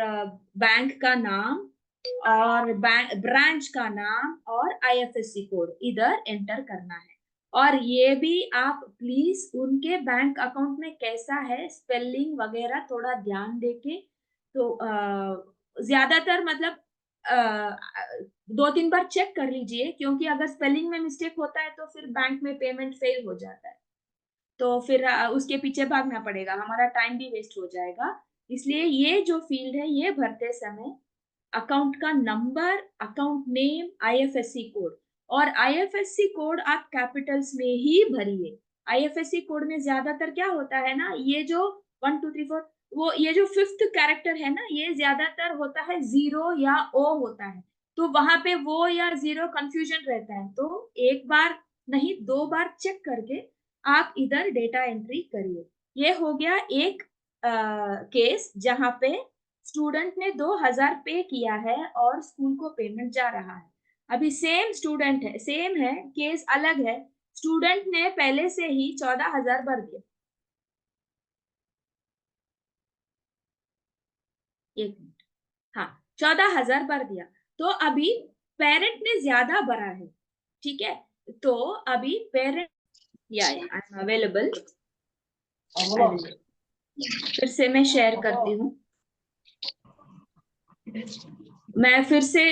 बैंक का नाम और ब्रांच का नाम और आईएफएससी कोड इधर एंटर करना है। और ये भी आप प्लीज उनके बैंक अकाउंट में कैसा है स्पेलिंग वगैरह थोड़ा ध्यान देके, तो ज्यादातर मतलब 2-3 बार चेक कर लीजिए, क्योंकि अगर स्पेलिंग में मिस्टेक होता है तो फिर बैंक में पेमेंट फेल हो जाता है, तो फिर उसके पीछे भागना पड़ेगा, हमारा टाइम भी वेस्ट हो जाएगा। इसलिए ये जो फील्ड है ये भरते समय अकाउंट का number, account name, IFSC code, और आईएफएससी कोड आप कैपिटल्स में ही भरिए। आईएफएससी कोड में ज्यादातर क्या होता है ना, ये जो 1 2 3 4 वो ये जो 5th कैरेक्टर है ना, ये ज्यादातर होता है 0 या O होता है, तो वहां पे वो या 0 कंफ्यूजन रहता है। तो एक बार नहीं 2 बार चेक करके आप इधर डेटा एंट्री करिए। ये हो गया एक केस जहां पे स्टूडेंट ने 2,000 पे किया है और स्कूल को पेमेंट जा रहा है। अभी सेम स्टूडेंट है, सेम है, केस अलग है। स्टूडेंट ने पहले से ही 14,000 भर दिया, एक मिनट, हाँ 14,000 भर दिया, तो अभी पेरेंट ने ज्यादा भरा है, ठीक है, तो अभी पेरेंट या आई एम अवेलेबल, फिर से मैं शेयर करती हूँ। मैं फिर से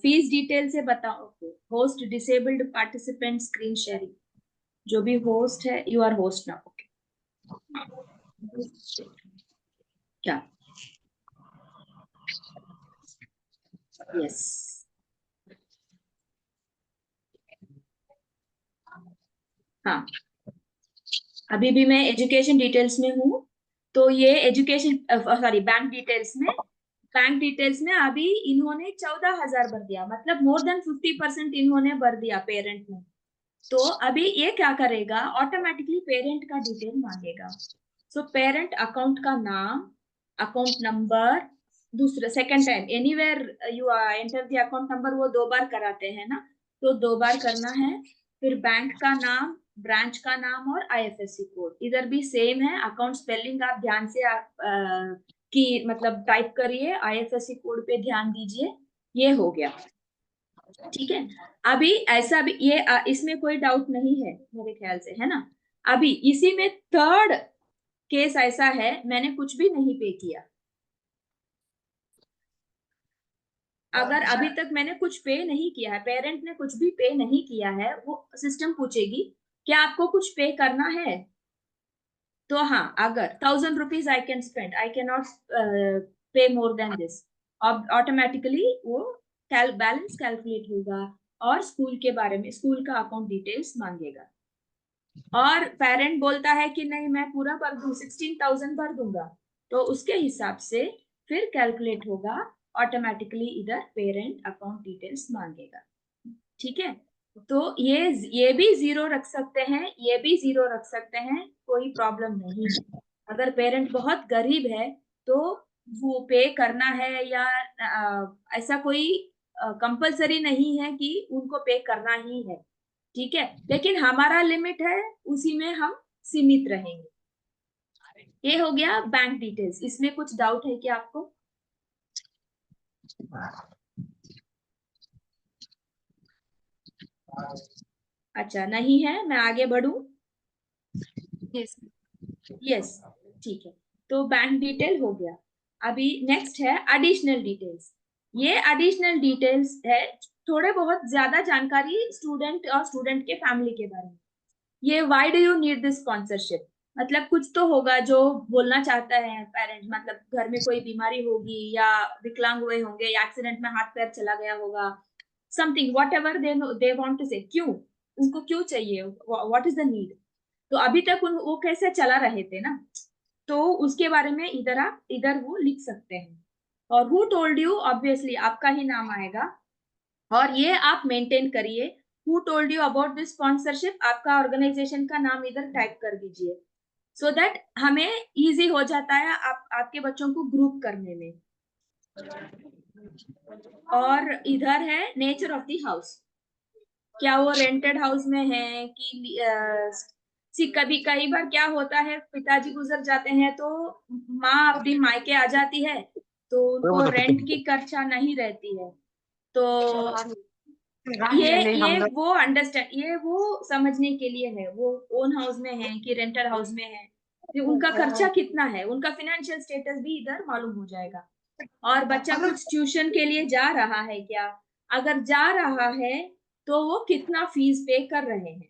फीस डिटेल से बताऊँ। Host disabled participant screen sharing, जो भी होस्ट है, you are host now, okay क्या, यस, हाँ अभी भी मैं एजुकेशन डिटेल्स में हूँ, तो ये एजुकेशन सॉरी बैंक डिटेल्स में अभी इन्होंने 14,000 भर दिया, मतलब मोर देन 50% इन्होंने भर दिया पेरेंट ने। तो अभी ये क्या करेगा, ऑटोमेटिकली पेरेंट का डिटेल मांगेगा। सो पेरेंट अकाउंट का नाम, अकाउंट नंबर, दूसरा second time anywhere you enter the account number, वो 2 बार कराते हैं ना, तो 2 बार करना है। फिर बैंक का नाम, ब्रांच का नाम और आईएफएससी कोड, इधर भी सेम है। अकाउंट स्पेलिंग आप ध्यान से की मतलब टाइप करिए, आईएफएससी कोड पे ध्यान दीजिए। ये हो गया, ठीक है। अभी ऐसा भी ये इसमें कोई डाउट नहीं है मेरे ख्याल से, है ना। अभी इसी में थर्ड केस ऐसा है, मैंने कुछ भी नहीं पे किया, अगर अभी तक मैंने कुछ पे नहीं किया है, पेरेंट ने कुछ भी पे नहीं किया है, वो सिस्टम पूछेगी क्या आपको कुछ पे करना है, तो हाँ अगर 1,000 rupees I can spend, I can not पे मोर देन दिस, ऑटोमेटिकली वो बैलेंस कैलकुलेट होगा और स्कूल के बारे में, स्कूल का अकाउंट डिटेल्स मांगेगा। और पेरेंट बोलता है कि नहीं मैं पूरा भर दूं, 16,000 भर दूंगा, तो उसके हिसाब से फिर कैलकुलेट होगा, ऑटोमेटिकली इधर पेरेंट अकाउंट डिटेल्स मांगेगा, ठीक है। तो ये भी 0 रख सकते हैं, ये भी 0 रख सकते हैं, कोई प्रॉब्लम नहीं है। अगर पेरेंट बहुत गरीब है तो वो पे करना है या ऐसा कोई कंपलसरी नहीं है कि उनको पे करना ही है, ठीक है, लेकिन हमारा लिमिट है, उसी में हम सीमित रहेंगे। ये हो गया बैंक डिटेल्स। इसमें कुछ डाउट है क्या आपको? अच्छा नहीं है, मैं आगे बढ़ूं? यस यस, ठीक है। तो बैंक डिटेल हो गया। अभी नेक्स्ट है एडिशनल डिटेल्स। ये एडिशनल डिटेल्स है, थोड़े बहुत ज्यादा जानकारी स्टूडेंट और स्टूडेंट के फैमिली के बारे में। ये why do you need this sponsorship, मतलब कुछ तो होगा जो बोलना चाहता है पेरेंट, मतलब घर में कोई बीमारी होगी या विकलांग हुए होंगे या एक्सीडेंट में हाथ पैर चला गया होगा, something whatever they want to say, क्यों उनको क्यों चाहिए, व्हाट इज द नीड। तो अभी तक वो कैसे चला रहे थे ना, तो उसके बारे में इधर वो लिख सकते हैं। और हु टोल्ड यू, ऑब्वियसली आपका ही नाम आएगा, और ये आप मेंटेन करिए who told you about this sponsorship, आपका ऑर्गेनाइजेशन का नाम इधर टाइप कर दीजिए, सो दैट हमें इजी हो जाता है आपके बच्चों को ग्रुप करने में। और इधर है नेचर ऑफ द हाउस, क्या वो रेंटेड हाउस में है कि कभी कई बार क्या होता है, पिताजी गुजर जाते हैं तो माँ अपनी मायके आ जाती है, तो उनको रेंट की खर्चा नहीं रहती है, तो ये वो समझने के लिए है, वो ओन हाउस में है कि रेंटेड हाउस में है, तो उनका खर्चा कितना है, उनका फाइनेंशियल स्टेटस भी इधर मालूम हो जाएगा। और बच्चा कुछ ट्यूशन के लिए जा रहा है क्या, अगर जा रहा है तो वो कितना फीस पे कर रहे हैं,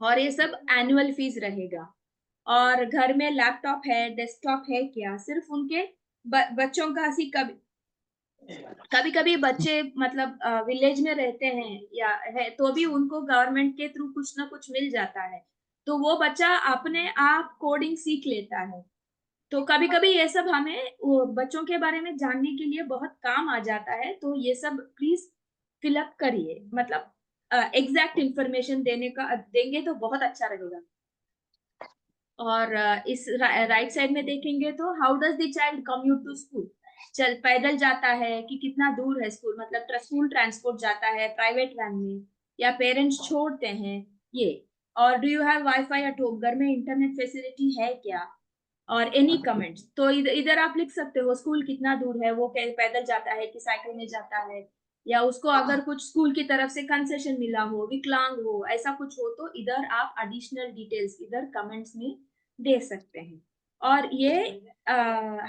और ये सब एनुअल फीस रहेगा। और घर में लैपटॉप है, डेस्कटॉप है क्या, सिर्फ उनके बच्चों का कभी कभी बच्चे मतलब विलेज में रहते हैं या है तो भी उनको गवर्नमेंट के थ्रू कुछ ना कुछ मिल जाता है, तो वो बच्चा अपने आप कोडिंग सीख लेता है। तो कभी कभी ये सब हमें बच्चों के बारे में जानने के लिए बहुत काम आ जाता है, तो ये सब प्लीज फिलअप करिए, मतलब एग्जैक्ट इंफॉर्मेशन देंगे तो बहुत अच्छा रहेगा। और इस राइट साइड में देखेंगे तो how does the child commute to school, चल पैदल जाता है कि कितना दूर है स्कूल, मतलब स्कूल ट्रांसपोर्ट जाता है प्राइवेट वैन में या पेरेंट्स छोड़ते हैं ये। और do you have wifi at home, घर में इंटरनेट फैसिलिटी है क्या, और एनी कमेंट्स। तो इधर आप लिख सकते हो स्कूल कितना दूर है, वो पैदल जाता है कि साइकिल में जाता है, या उसको अगर कुछ स्कूल की तरफ से कंसेशन मिला हो, विकलांग हो, ऐसा कुछ हो, तो इधर आप एडिशनल डिटेल्स इधर कमेंट्स में दे सकते हैं। और ये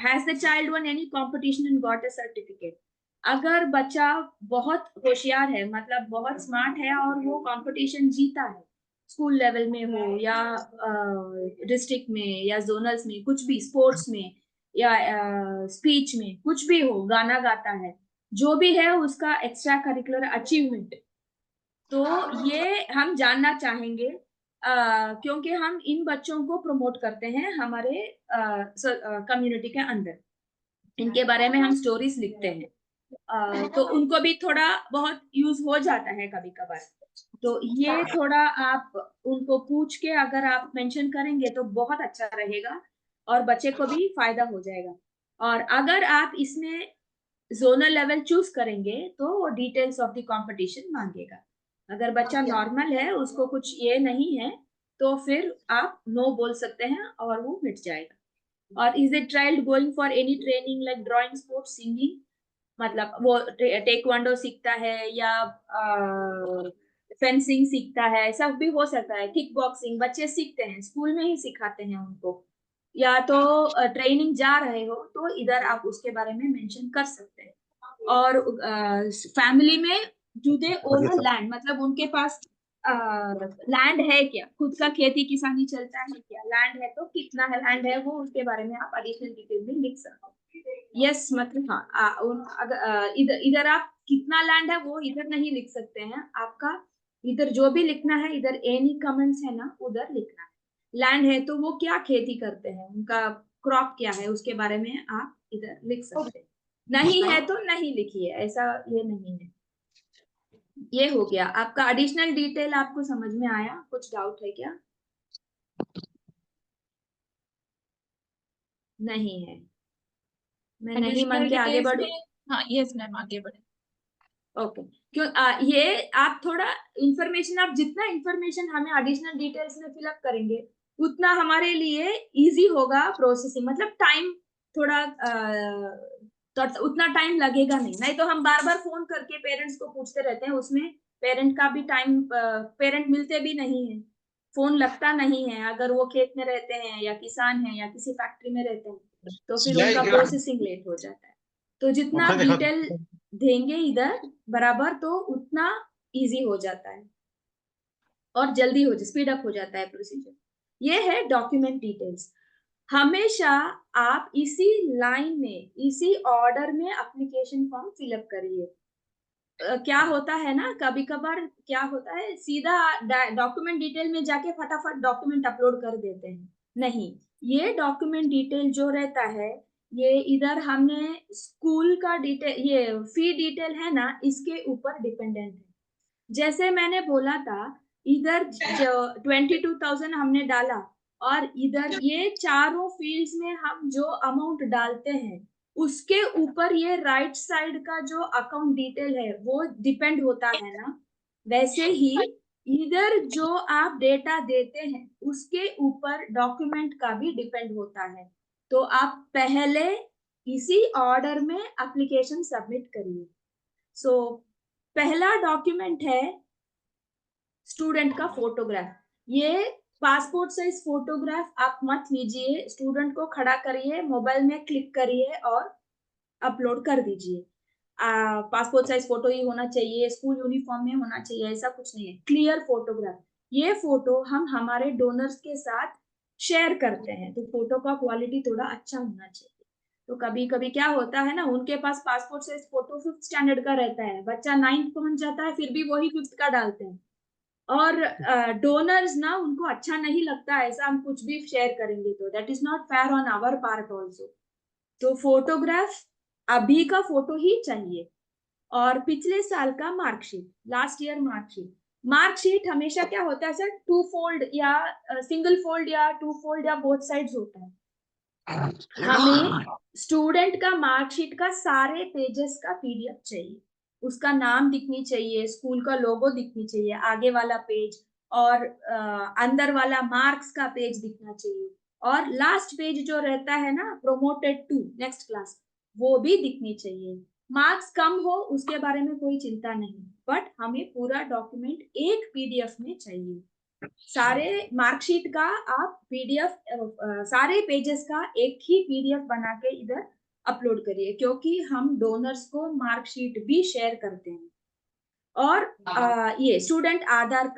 has the child one any competition and got a certificate, अगर बच्चा बहुत होशियार है, मतलब बहुत स्मार्ट है और वो कंपटीशन जीता है, स्कूल लेवल में हो या डिस्ट्रिक्ट में या जोनल्स में, कुछ भी स्पोर्ट्स में या स्पीच में, कुछ भी हो, गाना गाता है, जो भी है उसका एक्स्ट्रा करिकुलर अचीवमेंट, तो ये हम जानना चाहेंगे, क्योंकि हम इन बच्चों को प्रमोट करते हैं हमारे कम्युनिटी के अंदर, इनके बारे में हम स्टोरीज लिखते हैं, तो उनको भी थोड़ा बहुत यूज हो जाता है कभी कभार, तो ये थोड़ा आप उनको पूछ के अगर आप मेंशन करेंगे तो बहुत अच्छा रहेगा और बच्चे को भी फायदा हो जाएगा। और अगर आप इसमें जोनल लेवल चूज करेंगे तो वो डिटेल्स ऑफ द कंपटीशन मांगेगा, अगर बच्चा नॉर्मल है, उसको कुछ ये नहीं है, तो फिर आप नो बोल सकते हैं और वो मिट जाएगा। और is a child going for any training like drawing, sports, singing, मतलब वो टेक्वांडो सीखता है या फेंसिंग सीखता है, ऐसा भी हो सकता है, किक बॉक्सिंग बच्चे सीखते हैं, स्कूल में ही सिखाते हैं उनको, या तो ट्रेनिंग जा रहे हो तो इधर आप उसके बारे में मेंशन कर सकते हैं। और फैमिली में do they own a land, मतलब उनके पास लैंड है क्या, खुद का खेती किसानी चलता है क्या, लैंड है तो कितना है लैंड है, वो उसके बारे में आप एडिशनल डिटेल में लिख सकते हो। यस मतलब हाँ, इधर आप कितना लैंड है वो इधर नहीं लिख सकते हैं, आपका इधर जो भी लिखना है, इधर एनी कमेंट्स है ना उधर लिखना है। लैंड है तो वो क्या खेती करते हैं, उनका क्रॉप क्या है, उसके बारे में आप इधर लिख सकते हैं, नहीं है तो नहीं लिखिए, ऐसा ये नहीं है। ये हो गया आपका एडिशनल डिटेल, आपको समझ में आया, कुछ डाउट है क्या? नहीं है, मैं नहीं मान के आगे बढ़ू? हाँ यस मैम आगे बढ़े। ओके, क्यों ये आप थोड़ा इंफॉर्मेशन, आप जितना इंफॉर्मेशन हमें एडिशनल डिटेल्स में फिलअप करेंगे उतना हमारे लिए इजी होगा प्रोसेसिंग, मतलब टाइम थोड़ा तो उतना टाइम लगेगा नहीं तो हम बार बार फोन करके पेरेंट्स को पूछते रहते हैं, उसमें पेरेंट का भी टाइम, पेरेंट मिलते भी नहीं है, फोन लगता नहीं है, अगर वो खेत में रहते हैं या किसान है या किसी फैक्ट्री में रहते हैं तो फिर उनका प्रोसेसिंग लेट हो जाता है। तो जितना आप डिटेल देंगे इधर बराबर तो उतना इजी हो जाता है और जल्दी हो स्पीड अप हो जाता है प्रोसीजर। ये है डॉक्यूमेंट डिटेल्स, हमेशा आप इसी लाइन में इसी ऑर्डर में एप्लीकेशन फॉर्म फिलअप करिए। क्या होता है ना, कभी कभार क्या होता है, सीधा डॉक्यूमेंट डिटेल में जाके फटाफट डॉक्यूमेंट अपलोड कर देते हैं, नहीं, ये डॉक्यूमेंट डिटेल जो रहता है ये इधर हमने स्कूल का डिटेल, ये फी डिटेल है ना, इसके ऊपर डिपेंडेंट है। जैसे मैंने बोला था, इधर जो 22,000 हमने डाला और इधर ये चारों फील्ड्स में हम जो अमाउंट डालते हैं उसके ऊपर ये राइट साइड का जो अकाउंट डिटेल है वो डिपेंड होता है ना। वैसे ही इधर जो आप डेटा देते हैं उसके ऊपर डॉक्यूमेंट का भी डिपेंड होता है। तो आप पहले इसी ऑर्डर में एप्लीकेशन सबमिट करिए। सो पहला डॉक्यूमेंट है स्टूडेंट का फोटोग्राफ। ये पासपोर्ट साइज फोटोग्राफ आप मत लीजिए, स्टूडेंट को खड़ा करिए, मोबाइल में क्लिक करिए और अपलोड कर दीजिए। पासपोर्ट साइज फोटो ही होना चाहिए, स्कूल यूनिफॉर्म में होना चाहिए, ऐसा कुछ नहीं है। क्लियर फोटोग्राफ, ये फोटो हम हमारे डोनर्स के साथ शेयर करते हैं तो फोटो का क्वालिटी थोड़ा अच्छा होना चाहिए। तो कभी कभी क्या होता है ना, उनके पास passport size photo 5th standard का रहता है, बच्चा 9th पहुंच जाता है फिर भी वही 5th का डालते हैं। और डोनर्स ना उनको अच्छा नहीं लगता ऐसा हम कुछ भी शेयर करेंगे तो that is not fair on our part also. तो फोटोग्राफ अभी का फोटो ही चाहिए और पिछले साल का marksheet, last year marksheet. Marksheet हमेशा क्या होता है सर, 2 फोल्ड या सिंगल फोल्ड या 2 फोल्ड या बोथ साइड्स होता है। हमें स्टूडेंट का मार्कशीट का सारे पेजेस का पीडीएफ चाहिए, उसका नाम दिखनी चाहिए, स्कूल का लोगो दिखनी चाहिए, आगे वाला पेज और अंदर वाला मार्क्स का पेज दिखना चाहिए और लास्ट पेज जो रहता है ना, प्रोमोटेड टू नेक्स्ट क्लास, वो भी दिखनी चाहिए। मार्क्स कम हो उसके बारे में कोई चिंता नहीं, बट हमें पूरा डॉक्यूमेंट एक पीडीएफ में चाहिए। सारे मार्कशीट का आप पीडीएफ सारे पेजेस का एक ही पीडीएफ बना के इधर अपलोड करिए, क्योंकि हम डोनर्स को मार्कशीट भी शेयर करते हैं। और ये स्टूडेंट आधार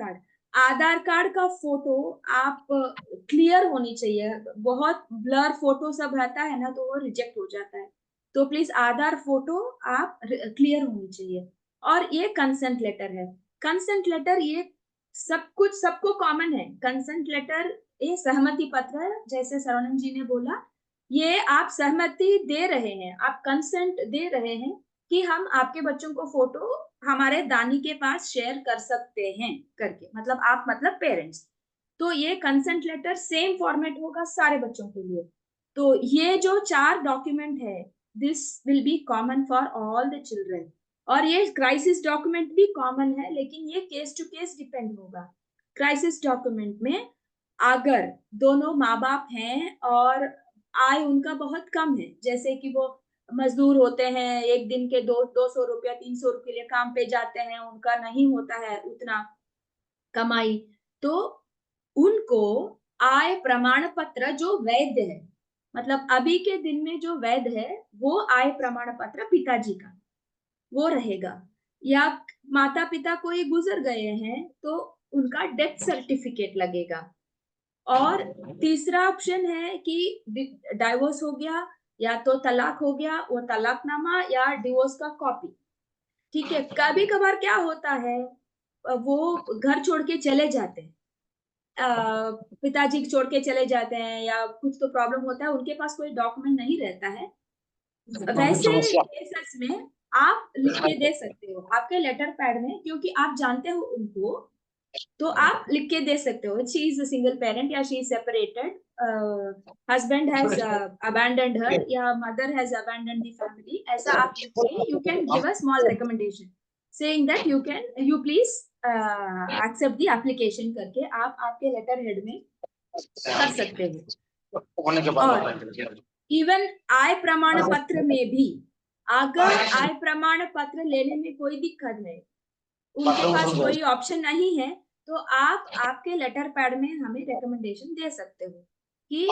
कार्ड का फोटो आप क्लियर होनी चाहिए। बहुत ब्लर फोटो सब रहता है ना तो वो रिजेक्ट हो जाता है, तो प्लीज आधार फोटो आप क्लियर होनी चाहिए। और ये कंसेंट लेटर है, कंसेंट लेटर ये सब कुछ सबको कॉमन है। कंसेंट लेटर ये सहमति पत्र है, जैसे सरवणन जी ने बोला, ये आप सहमति दे रहे हैं, आप कंसेंट दे रहे हैं कि हम आपके बच्चों को फोटो हमारे दानी के पास शेयर कर सकते हैं करके, मतलब आप मतलब पेरेंट्स। तो ये कंसेंट लेटर सेम फॉर्मेट होगा सारे बच्चों के लिए। तो ये जो 4 डॉक्यूमेंट है, this will be common for all the children. और ये क्राइसिस डॉक्यूमेंट भी कॉमन है, लेकिन ये केस टू केस डिपेंड होगा। क्राइसिस डॉक्यूमेंट में अगर दोनों माँ बाप हैं और आय उनका बहुत कम है, जैसे कि वो मजदूर होते हैं, एक दिन के 200 रुपया 300 रुपये के लिए काम पे जाते हैं, उनका नहीं होता है उतना कमाई, तो उनको आय प्रमाण पत्र जो वैध है, मतलब अभी के दिन में जो वैध है वो आय प्रमाण पत्र पिताजी का वो रहेगा। या माता पिता कोई गुजर गए हैं तो उनका डेथ सर्टिफिकेट लगेगा। और तीसरा ऑप्शन है कि डाइवोर्स हो गया या तो तलाक हो गया, वो तलाकनामा या डिवोर्स का कॉपी। ठीक है, कभी कभार क्या होता है, वो घर छोड़ के चले जाते हैं, पिताजी छोड़ के चले जाते हैं या कुछ तो प्रॉब्लम होता है, उनके पास कोई डॉक्यूमेंट नहीं रहता है, वैसे केसेस में आप लिख के दे सकते हो आपके लेटर पैड में, क्योंकि आप जानते हो उनको, तो आप लिख के दे सकते हो she is a single parent या she is separated, husband has abandoned her या mother has abandoned the family, ऐसा आप लिख के you can give a small recommendation saying that you please accept the application करके आप आपके लेटर हेड में कर सकते हो। और इवन आय प्रमाण पत्र में भी अगर आय प्रमाण पत्र लेने में कोई दिक्कत है, उनके पास कोई ऑप्शन नहीं है, तो आप आपके लेटर पैड में हमें रिकमेंडेशन दे सकते हो कि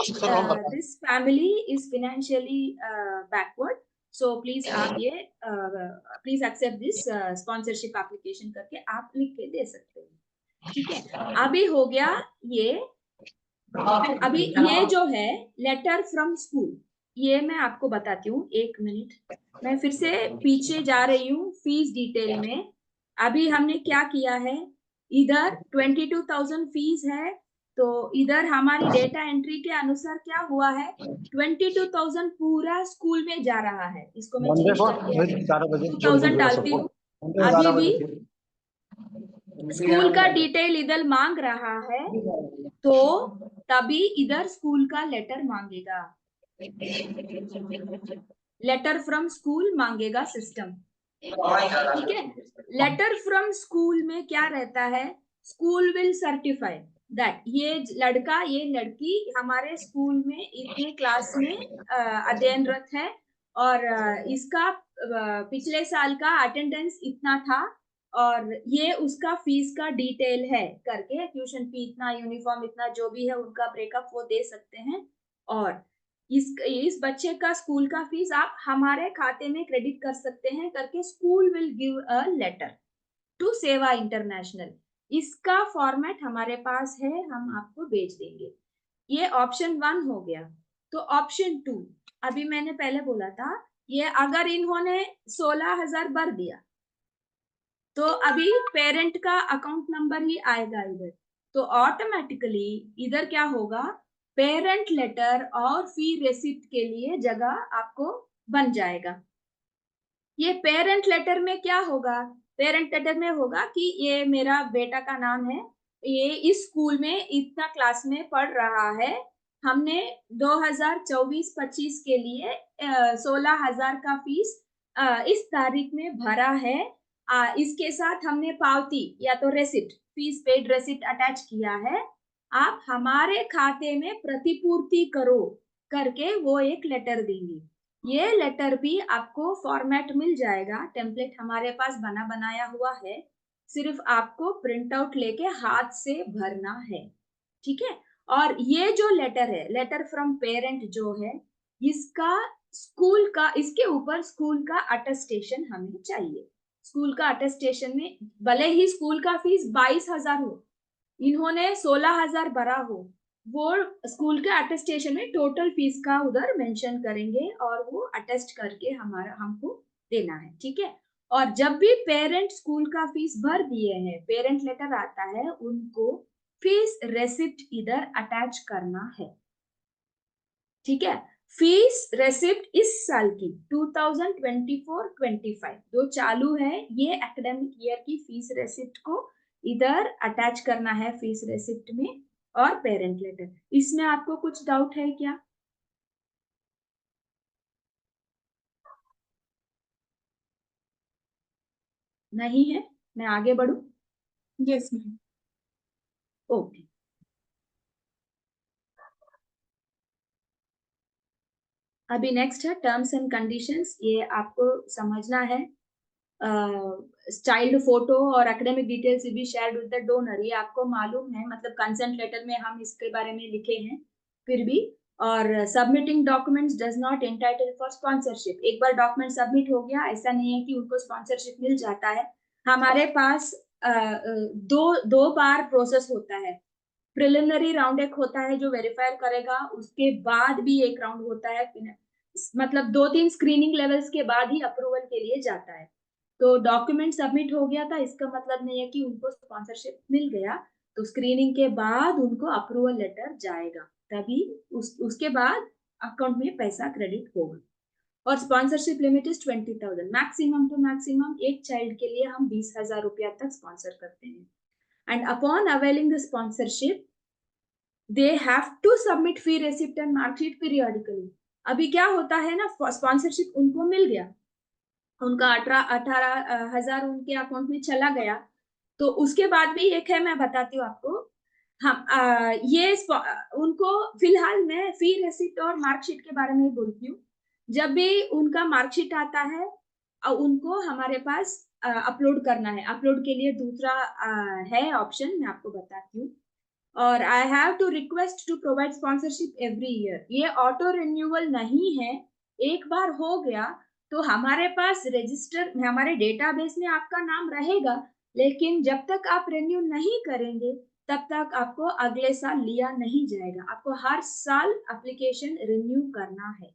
this family is financially backward, so please आप ये please accept this sponsorship application करके आप लिख के दे सकते हो। ठीक है, अभी हो गया ये। अभी ये जो है लेटर फ्रॉम स्कूल, ये मैं आपको बताती हूँ, 1 मिनट मैं फिर से पीछे जा रही हूँ फीस डिटेल में। अभी हमने क्या किया है, इधर 22,000 फीस है, तो इधर हमारी डेटा एंट्री के अनुसार क्या हुआ है, 22,000 पूरा स्कूल में जा रहा है। इसको मैं चेंज करके 2,000 डालती हूँ। अभी भी स्कूल का डिटेल इधर मांग रहा है, तो तभी इधर स्कूल का लेटर मांगेगा, लेटर फ्रॉम स्कूल मांगेगा सिस्टम। ठीक है, लेटर फ्रॉम स्कूल में क्या रहता है, स्कूल विल सर्टिफाई दैट ये लड़का ये लड़की हमारे स्कूल में इतने क्लास में अध्ययनरत है और इसका पिछले साल का अटेंडेंस इतना था और ये उसका फीस का डिटेल है करके, ट्यूशन फी इतना, यूनिफॉर्म इतना, जो भी है उनका ब्रेकअप वो दे सकते हैं। और इस बच्चे का स्कूल का फीस आप हमारे खाते में क्रेडिट कर सकते हैं करके school will give a letter to Seva international. इसका फॉर्मेट हमारे पास है, हम आपको भेज देंगे। ये ऑप्शन 1 हो गया। तो ऑप्शन 2, अभी मैंने पहले बोला था, ये अगर इन्होंने 16,000 भर दिया तो अभी पेरेंट का अकाउंट नंबर ही आएगा इधर, तो ऑटोमेटिकली इधर क्या होगा, पेरेंट लेटर और फी रेसिप्ट के लिए जगह आपको बन जाएगा। ये पेरेंट लेटर में क्या होगा, पेरेंट लेटर में होगा कि ये मेरा बेटा का नाम है, ये इस स्कूल में इतना क्लास में पढ़ रहा है, हमने 2024-25 के लिए 16,000 का फीस इस तारीख में भरा है, इसके साथ हमने पावती या तो receipt, fees paid receipt attach किया है, आप हमारे खाते में प्रतिपूर्ति करो करके वो एक लेटर देंगे। ये लेटर भी आपको फॉर्मेट मिल जाएगा, टेम्पलेट हमारे पास बना बनाया हुआ है, सिर्फ आपको प्रिंट आउट लेके हाथ से भरना है। ठीक है, और ये जो लेटर है, लेटर फ्रॉम पेरेंट जो है, इसका स्कूल का, इसके ऊपर स्कूल का अटेस्टेशन हमें चाहिए। स्कूल का अटेस्टेशन में भले ही स्कूल का फीस 22,000 हो, इन्होंने 16,000 भरा हो, वो स्कूल के अटेस्टेशन में टोटल फीस का उधर मेंशन करेंगे और वो अटेस्ट करके हमारा हमको देना है। ठीक है, और जब भी पेरेंट स्कूल का फीस भर दिए हैं, पेरेंट लेटर आता है, उनको फीस रेसिप्ट इधर अटैच करना है। ठीक है, फीस रेसिप्ट इस साल की 2024-25 जो चालू है, ये एकेडमिक ईयर की फीस रेसिप्ट को इधर अटैच करना है फीस रेसिप्ट में, और पेरेंट लेटर। इसमें आपको कुछ डाउट है क्या? नहीं है? मैं आगे बढ़ूं? Yes ma'am. ओके, अभी नेक्स्ट है टर्म्स एंड कंडीशंस। ये आपको समझना है। चाइल्ड फोटो और एकेडमिक डिटेल्स भी शेयर्ड विद द डोनर, ये आपको मालूम है, मतलब कंसेंट लेटर में हम इसके बारे में लिखे हैं फिर भी। और submitting documents does not entitle for sponsorship. एक बार डॉक्यूमेंट सबमिट हो गया, ऐसा नहीं है कि उनको स्पॉन्सरशिप मिल जाता है। हमारे पास दो बार प्रोसेस होता है। प्रिलिमिनरी राउंड एक होता है जो वेरीफाई करेगा, उसके बाद भी एक राउंड होता है, मतलब 2-3 स्क्रीनिंग लेवल्स के बाद ही अप्रूवल के लिए जाता है। तो डॉक्यूमेंट सबमिट हो गया था, इसका मतलब नहीं है कि उनको स्पॉन्सरशिप मिल गया, तो स्क्रीनिंग के बाद उनको अप्रूवल लेटर जाएगा, तभी उसके बाद अकाउंट में पैसा क्रेडिट होगा। और sponsorship limit is 20,000, maximum to maximum एक चाइल्ड के लिए हम 20,000 रुपया तक स्पॉन्सर करते हैं। And upon availing the sponsorship they have to submit fee receipt and marksheet periodically. अभी क्या होता है ना, स्पॉन्सरशिप उनको मिल गया, उनका 18,000 उनके अकाउंट में चला गया, तो उसके बाद भी एक है, मैं बताती हूँ आपको। हम ये उनको फिलहाल मैं फी रेसिप्ट और मार्कशीट के बारे में बोलती हूँ। जब भी उनका मार्कशीट आता है, उनको हमारे पास अपलोड करना है। अपलोड के लिए दूसरा है ऑप्शन, मैं आपको बताती हूँ। और I have to request to provide sponsorship every year, ये ऑटो रिन्यूअल नहीं है, एक बार हो गया तो हमारे पास रजिस्टर, हमारे डेटाबेस में आपका नाम रहेगा, लेकिन जब तक आप रिन्यू नहीं करेंगे तब तक आपको अगले साल लिया नहीं जाएगा। आपको हर साल एप्लीकेशन रिन्यू करना है।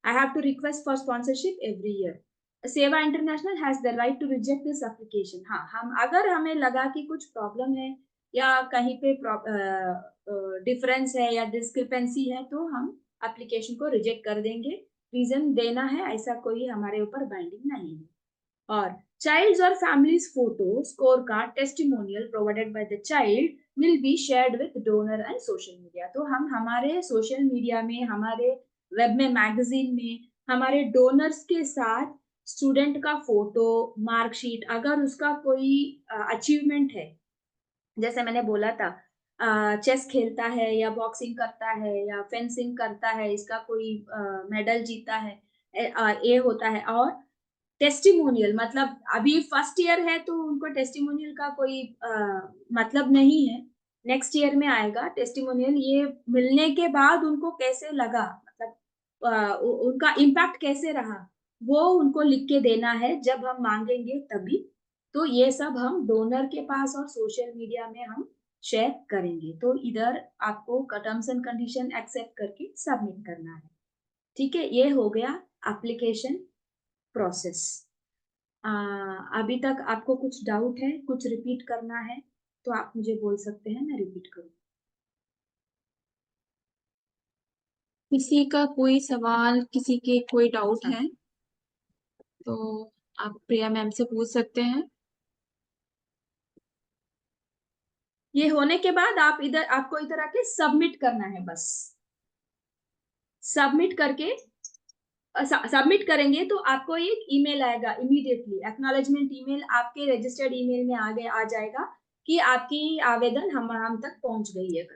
I have to request for sponsorship every year. Sewa international has the right to reject this application. हाँ, हम अगर हमें लगा कि कुछ प्रॉब्लम है या कहीं पे डिफरेंस है या डिस्क्रिपेंसी है, तो हम एप्लीकेशन को रिजेक्ट कर देंगे। रीजन देना है, ऐसा कोई हमारे ऊपर बाइंडिंग नहीं है। और Child's or family's photo, scorecard, testimonial provided by the child will be shared with donor and social media. तो हम हमारे सोशल मीडिया में, हमारे वेब में, मैगजीन में, हमारे डोनर्स के साथ स्टूडेंट का फोटो, मार्कशीट, अगर उसका कोई अचीवमेंट है, जैसे मैंने बोला था चेस खेलता है या बॉक्सिंग करता है या फेंसिंग करता है, इसका कोई मेडल जीता है, ये होता है। और टेस्टिमोनियल मतलब अभी फर्स्ट ईयर है तो उनको टेस्टिमोनियल का कोई मतलब नहीं है, नेक्स्ट ईयर में आएगा टेस्टिमोनियल। ये मिलने के बाद उनको कैसे लगा, मतलब उनका इम्पैक्ट कैसे रहा, वो उनको लिख के देना है जब हम मांगेंगे तभी। तो ये सब हम डोनर के पास और सोशल मीडिया में हम शेयर करेंगे। तो इधर आपको टर्म्स एंड कंडीशन एक्सेप्ट करके सबमिट करना है। ठीक है, ये हो गया एप्लीकेशन प्रोसेस। अभी तक आपको कुछ डाउट है, कुछ रिपीट करना है तो आप मुझे बोल सकते हैं, मैं रिपीट करूँ। किसी का कोई सवाल, किसी के कोई डाउट है तो आप प्रिया मैम से पूछ सकते हैं। ये होने के बाद आप इधर, आपको इधर आके सबमिट करना है बस। सबमिट करके सबमिट करेंगे तो आपको एक ईमेल आएगा इमीडिएटली, एक्नॉलेजमेंट ईमेल आपके रजिस्टर्ड ईमेल में आगे आ जाएगा कि आपकी आवेदन हम तक पहुंच गई है।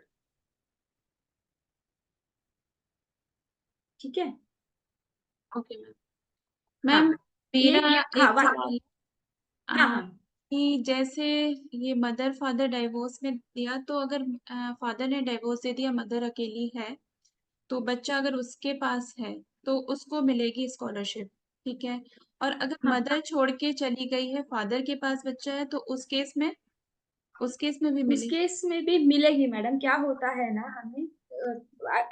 ठीक है, ओके मैम। मैम हाँ, मेरा हाँ, एक सवाल हाँ, हाँ, कि जैसे ये मदर फादर डाइवोर्स में दिया, तो अगर फादर ने डाइवोर्स दे दिया, मदर अकेली है, तो बच्चा अगर उसके पास है तो उसको मिलेगी स्कॉलरशिप, ठीक है। और अगर हाँ। मदर छोड़ के चली गई है, फादर के पास बच्चा है, तो उस केस में भी उस मिलेगी? केस में भी मिलेगी मैडम। क्या होता है ना, हमें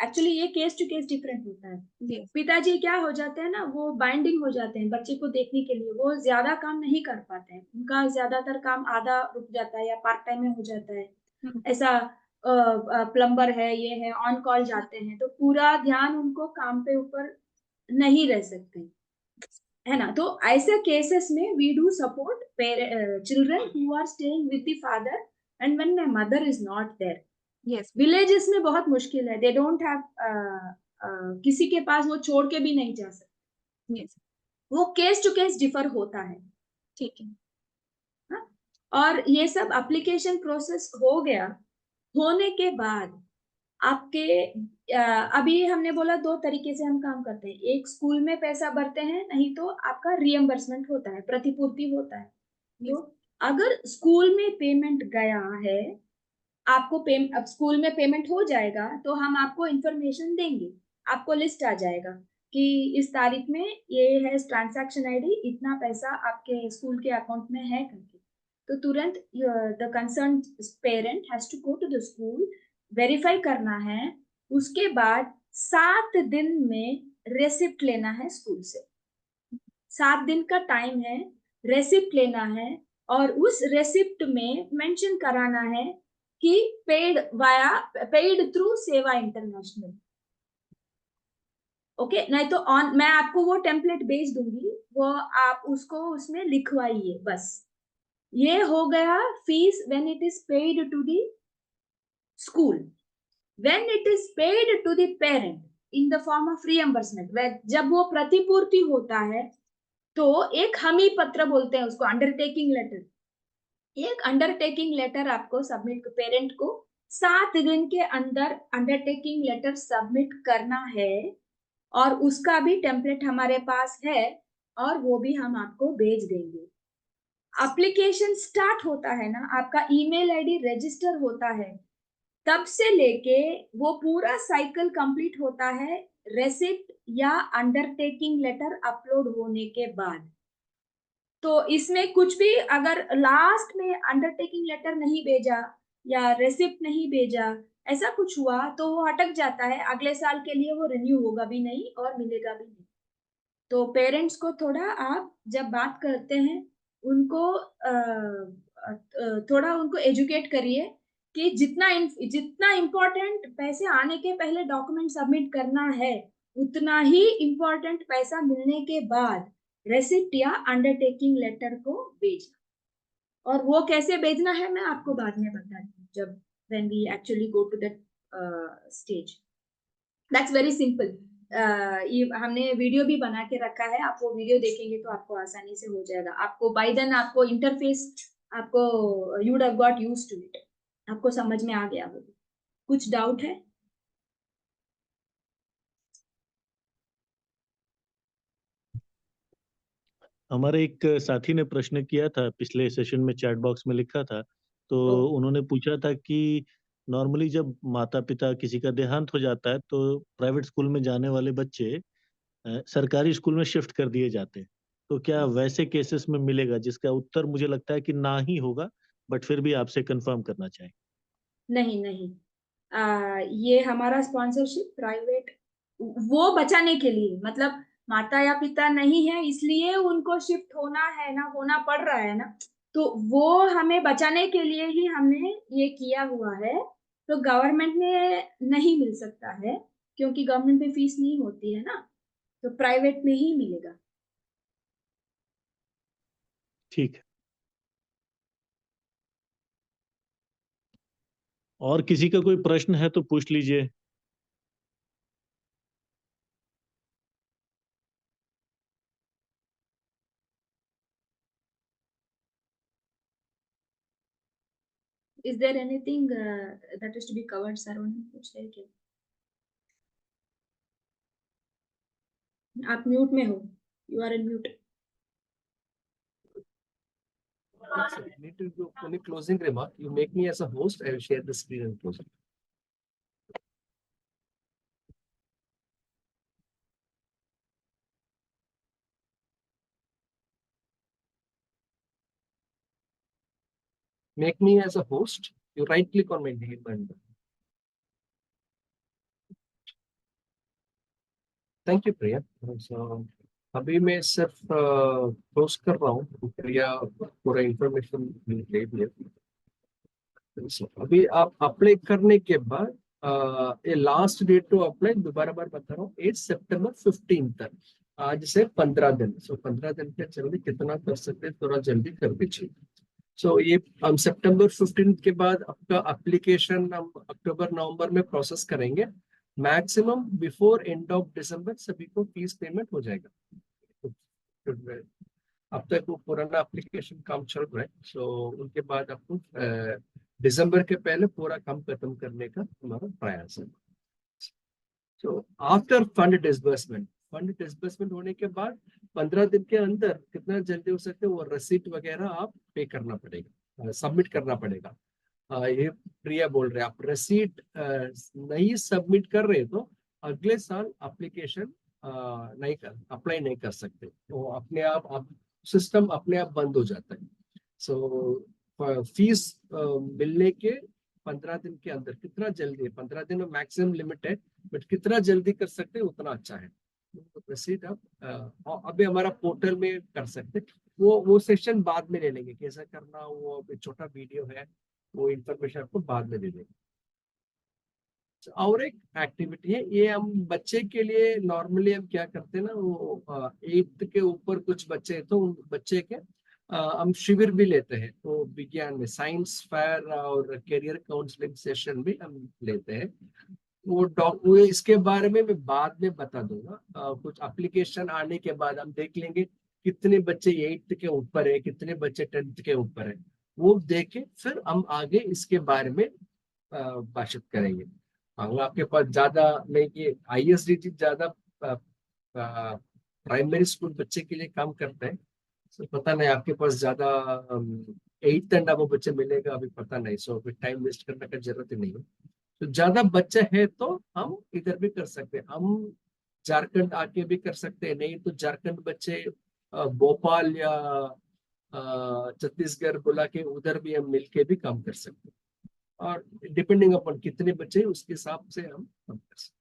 एक्चुअली ये केस टू केस डिफरेंट होता है। Yes. पिताजी क्या हो जाते हैं ना, वो बाइंडिंग हो जाते हैं बच्चे को देखने के लिए, वो ज्यादा काम नहीं कर पाते हैं, उनका ज्यादातर काम आधा रुक जाता है या पार्ट टाइम में हो जाता है। हम्म, ऐसा प्लम्बर है, ये है, ऑन कॉल जाते हैं, तो पूरा ध्यान उनको काम पे ऊपर नहीं रह सकते, है ना। तो ऐसे केसेस में we do support children who are staying with the father and when my mother is not there. yes. Villages में बहुत मुश्किल है, दे डोंट हैव, किसी के पास वो छोड़ के भी नहीं जा सकते। Yes. वो केस टू केस डिफर होता है। ठीक है। हाँ? और ये सब एप्लीकेशन प्रोसेस हो गया, होने के बाद आपके अभी हमने बोला दो तरीके से हम काम करते हैं, एक स्कूल में पैसा भरते हैं, नहीं तो आपका रिएम्बर्समेंट होता है, प्रतिपूर्ति होता है। तो अगर स्कूल में पेमेंट गया है, आपको अब स्कूल में पेमेंट हो जाएगा तो हम आपको इंफॉर्मेशन देंगे, आपको लिस्ट आ जाएगा कि इस तारीख में ये है ट्रांजैक्शन आईडी, इतना पैसा आपके स्कूल के अकाउंट में है करके। तो तुरंत the concern parent has to go to the school, verify करना है, उसके बाद 7 दिन में रेसिप्ट लेना है स्कूल से। 7 दिन का टाइम है, रेसिप्ट लेना है, और उस रेसिप्ट में मेंशन कराना है कि पेड थ्रू सेवा इंटरनेशनल। ओके, नहीं तो मैं आपको वो टेम्पलेट भेज दूंगी, वो आप उसको उसमें लिखवाइए बस। ये हो गया fees when it is paid to the school. When it is paid to the parent in the form of reimbursement, जब वो प्रतिपूर्ति होता है तो एक हमी पत्र बोलते हैं उसको, अंडरटेकिंग लेटर। एक अंडरटेकिंग लेटर आपको सबमिट, पेरेंट को 7 दिन के अंदर अंडरटेकिंग लेटर सबमिट करना है, और उसका भी टेम्पलेट हमारे पास है और वो भी हम आपको भेज देंगे। एप्लीकेशन स्टार्ट होता है ना, आपका ईमेल आईडी रजिस्टर होता है, तब से लेके वो पूरा साइकिल कंप्लीट होता है रेसिप्ट या अंडरटेकिंग लेटर अपलोड होने के बाद। तो इसमें कुछ भी अगर लास्ट में अंडरटेकिंग लेटर नहीं भेजा या रेसिप्ट नहीं भेजा, ऐसा कुछ हुआ तो वो अटक जाता है, अगले साल के लिए वो रिन्यू होगा भी नहीं और मिलेगा भी नहीं। तो पेरेंट्स को थोड़ा आप जब बात करते हैं उनको थोड़ा उनको एजुकेट करिए कि जितना इम्पोर्टेंट पैसे आने के पहले डॉक्यूमेंट सबमिट करना है, उतना ही इम्पोर्टेंट पैसा मिलने के बाद रेसिप्ट या अंडरटेकिंग लेटर को भेजना। और वो कैसे भेजना है मैं आपको बाद में बताती हूँ, जब when we actually go to that stage. That's very simple. ये हमने वीडियो भी बना के रखा है, आप वो वीडियो देखेंगे तो आपको आसानी से हो जाएगा। आपको बाय देन आपको इंटरफेस आपको you would have got used to it, आपको समझ में आ गया होगा। कुछ डाउट है? हमारे एक साथी ने प्रश्न किया था पिछले सेशन में, चैट बॉक्स में लिखा था, तो उन्होंने पूछा था कि नॉर्मली जब माता पिता किसी का देहांत हो जाता है तो प्राइवेट स्कूल में जाने वाले बच्चे सरकारी स्कूल में शिफ्ट कर दिए जाते हैं, तो क्या वैसे केसेस में मिलेगा? जिसका उत्तर मुझे लगता है कि ना ही होगा, बट फिर भी आपसे कंफर्म करना चाहिए। नहीं नहीं, ये हमारा स्पॉन्सरशिप प्राइवेट वो बचाने के लिए, मतलब माता या पिता नहीं है इसलिए उनको शिफ्ट होना है ना, होना पड़ रहा है ना, तो वो हमें बचाने के लिए ही हमने ये किया हुआ है। तो गवर्नमेंट में नहीं मिल सकता है क्योंकि गवर्नमेंट में फीस नहीं होती है ना, तो प्राइवेट में ही मिलेगा। ठीक है। और किसी का कोई प्रश्न है तो पूछ लीजिए। Is there anything that is to be covered, Sarwan? कुछ है क्या? आप म्यूट में हो, you are in mute. Need to do only closing remark. You make me as a host. I will share the screen and close it. Make me as a host. You right click on my name and thank you, Priya. So, अभी मैं सिर्फ पोस्ट कर रहा हूँ, प्रिया पूरा इंफॉर्मेशन ले लिया। अभी आप अप्लाई करने के बाद ये लास्ट डेट टू अप्लाई दोबारा बार बता रहा हूँ 8 सितंबर 15 तक, आज से 15 दिन। सो 15 दिन के जल्दी कितना कर सकते हैं थोड़ा जल्दी कर दीजिए। सो ये हम सितंबर 15 के बाद आपका एप्लीकेशन हम अक्टूबर नवंबर में प्रोसेस करेंगे। Maximum before end of December सभी को फीस पेमेंट हो जाएगा। अब तक वो पुराना एप्लीकेशन काम चल रहा है, सो उनके बाद आपको दिसंबर के पहले पूरा काम खत्म करने का हमारा प्रयास है। सो आफ्टर फंड डिसबर्समेंट होने के बाद 15 दिन के अंदर कितना जल्दी हो सकते वो रसीट वगैरह आप पे करना पड़ेगा, सबमिट करना पड़ेगा। ये प्रिया बोल रहे आप रसीट नहीं सबमिट कर रहे तो अगले साल एप्लीकेशन अप्लाई नहीं कर सकते, तो अपने आप सिस्टम अपने आप बंद हो जाता है। सो फीस मिलने के 15 दिन के अंदर कितना जल्दी, 15 दिन में मैक्सिमम लिमिट है, बट कितना जल्दी कर सकते हैं उतना अच्छा है। रसीद आप अभी हमारा पोर्टल में कर सकते, वो सेशन बाद में ले लेंगे कैसा करना, वो छोटा वीडियो है, वो इंफॉर्मेशन आपको बाद में दे देंगे। और एक एक्टिविटी है, ये हम बच्चे के लिए नॉर्मली हम क्या करते हैं ना, वो 8th के ऊपर कुछ बच्चे तो उन बच्चे के हम शिविर भी लेते हैं, तो विज्ञान में साइंस फेयर और करियर काउंसलिंग सेशन भी हम लेते हैं। वो इसके बारे में मैं बाद में बता दूंगा। कुछ एप्लीकेशन आने के बाद हम देख लेंगे कितने बच्चे 8th के ऊपर है, कितने बच्चे 10th के ऊपर है, वो देखे फिर हम आगे इसके बारे में बातचीत करेंगे। वो आपके पास ज्यादा नहीं कि ISDT ज्यादा प्राइमरी स्कूल बच्चे के लिए काम करते हैं, तो पता नहीं आपके पास ज्यादा 8th एंड अब बच्चे मिलेगा अभी पता नहीं, सो अभी टाइम वेस्ट करने का जरूरत ही नहीं है। तो ज्यादा बच्चे हैं तो हम इधर भी कर सकते हैं, हम झारखंड आके भी कर सकते हैं, नहीं तो झारखंड बच्चे भोपाल या छत्तीसगढ़ बुला के उधर भी हम मिलके भी काम कर सकते हैं, और डिपेंडिंग अपॉन कितने बच्चे उसके हिसाब से हम काम कर सकते।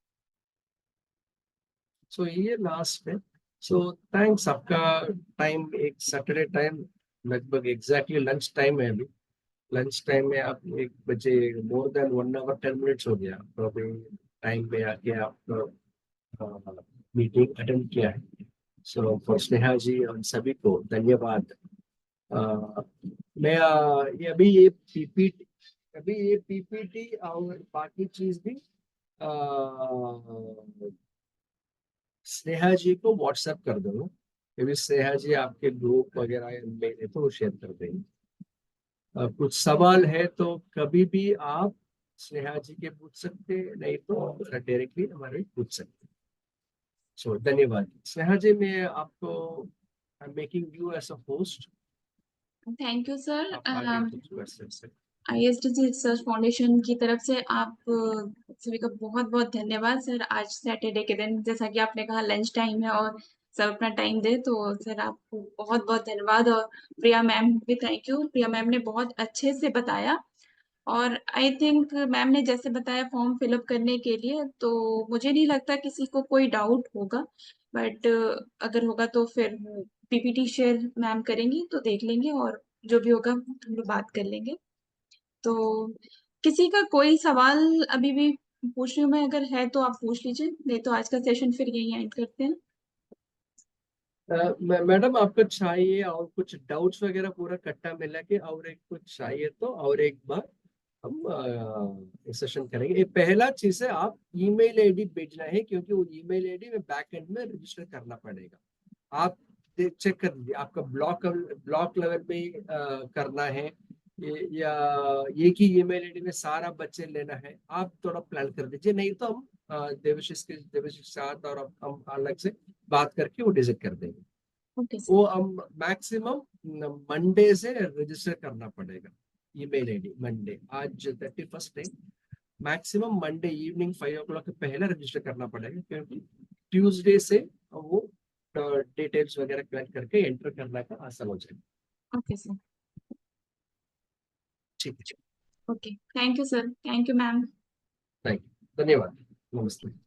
सो ये लास्ट है। सो थैंक्स, आपका टाइम एक सैटरडे टाइम लगभग एग्जैक्टली लंच टाइम है अभी। लंच टाइम में आप 1 बजे मोर देन 1 आवर 10 मिनट्स हो गया, तो अभी टाइम पे आके आप मीटिंग अटेंड किया है। सो फॉर स्नेहा जी और सभी को धन्यवाद। मैं ये पीपीटी और बाकी चीज भी स्नेहा जी को व्हाट्सएप कर दूंगा, क्योंकि स्नेहा जी आपके ग्रुप वगैरह में है तो वो शेयर कर देंगे। कुछ सवाल है तो कभी भी आप स्नेहा जी के पूछ सकते, नहीं तो डायरेक्टली हमारे पूछ सकते। सो धन्यवाद स्नेहा जी। मैं आपको making you as a host, thank you sir. आप आगे कुछ क्वेश्चन से। ISTC रिसर्च फाउंडेशन की तरफ से आप सभी का बहुत बहुत धन्यवाद सर। आज सैटरडे के दिन जैसा कि आपने कहा लंच टाइम है और सब अपना टाइम दे, तो सर आपको बहुत बहुत धन्यवाद। और प्रिया मैम भी थैंक यू। प्रिया मैम ने बहुत अच्छे से बताया और आई थिंक मैम ने जैसे बताया फॉर्म फिलअप करने के लिए, तो मुझे नहीं लगता किसी को कोई डाउट होगा, बट अगर होगा तो फिर PPT शेयर मैम करेंगी तो देख लेंगे और जो भी होगा हम लोग बात कर लेंगे। तो किसी का कोई सवाल अभी भी पूछने में अगर है तो आप पूछ लीजिए, नहीं तो आज का सेशन फिर यहीं एंड करते हैं। मैडम आपको चाहिए और कुछ डाउट्स वगैरह पूरा कट्टा मिला के और एक कुछ चाहिए तो और एक बार हम सेशन करेंगे। ये पहला चीज है, आप ईमेल आईडी भेजना है, क्योंकि वो ईमेल आईडी में बैक एंड में रजिस्टर करना पड़ेगा। आप चेक कर लीजिए आपका ब्लॉक लेवल पे करना है या एक ही ईमेल आईडी में सारा बच्चे लेना है। आप थोड़ा प्लान कर दीजिए, नहीं तो हम देवशीष के साथ और हम अलग से बात करके वो डिसाइड कर देंगे। Okay sir. वो हम मैक्सिमम मंडे से रजिस्टर करना पड़ेगा ईमेल आईडी। मंडे आज 31 है, मैक्सिमम मंडे इवनिंग 5 o'clock के पहले रजिस्टर करना पड़ेगा, क्योंकि ट्यूसडे से वो डिटेल्स वगैरह कलेक्ट करके एंटर करने का आसान हो जाएगा। Okay sir. ठीक है, okay, thank you sir. Thank you ma'am. Thank you, धन्यवाद, नमस्ते।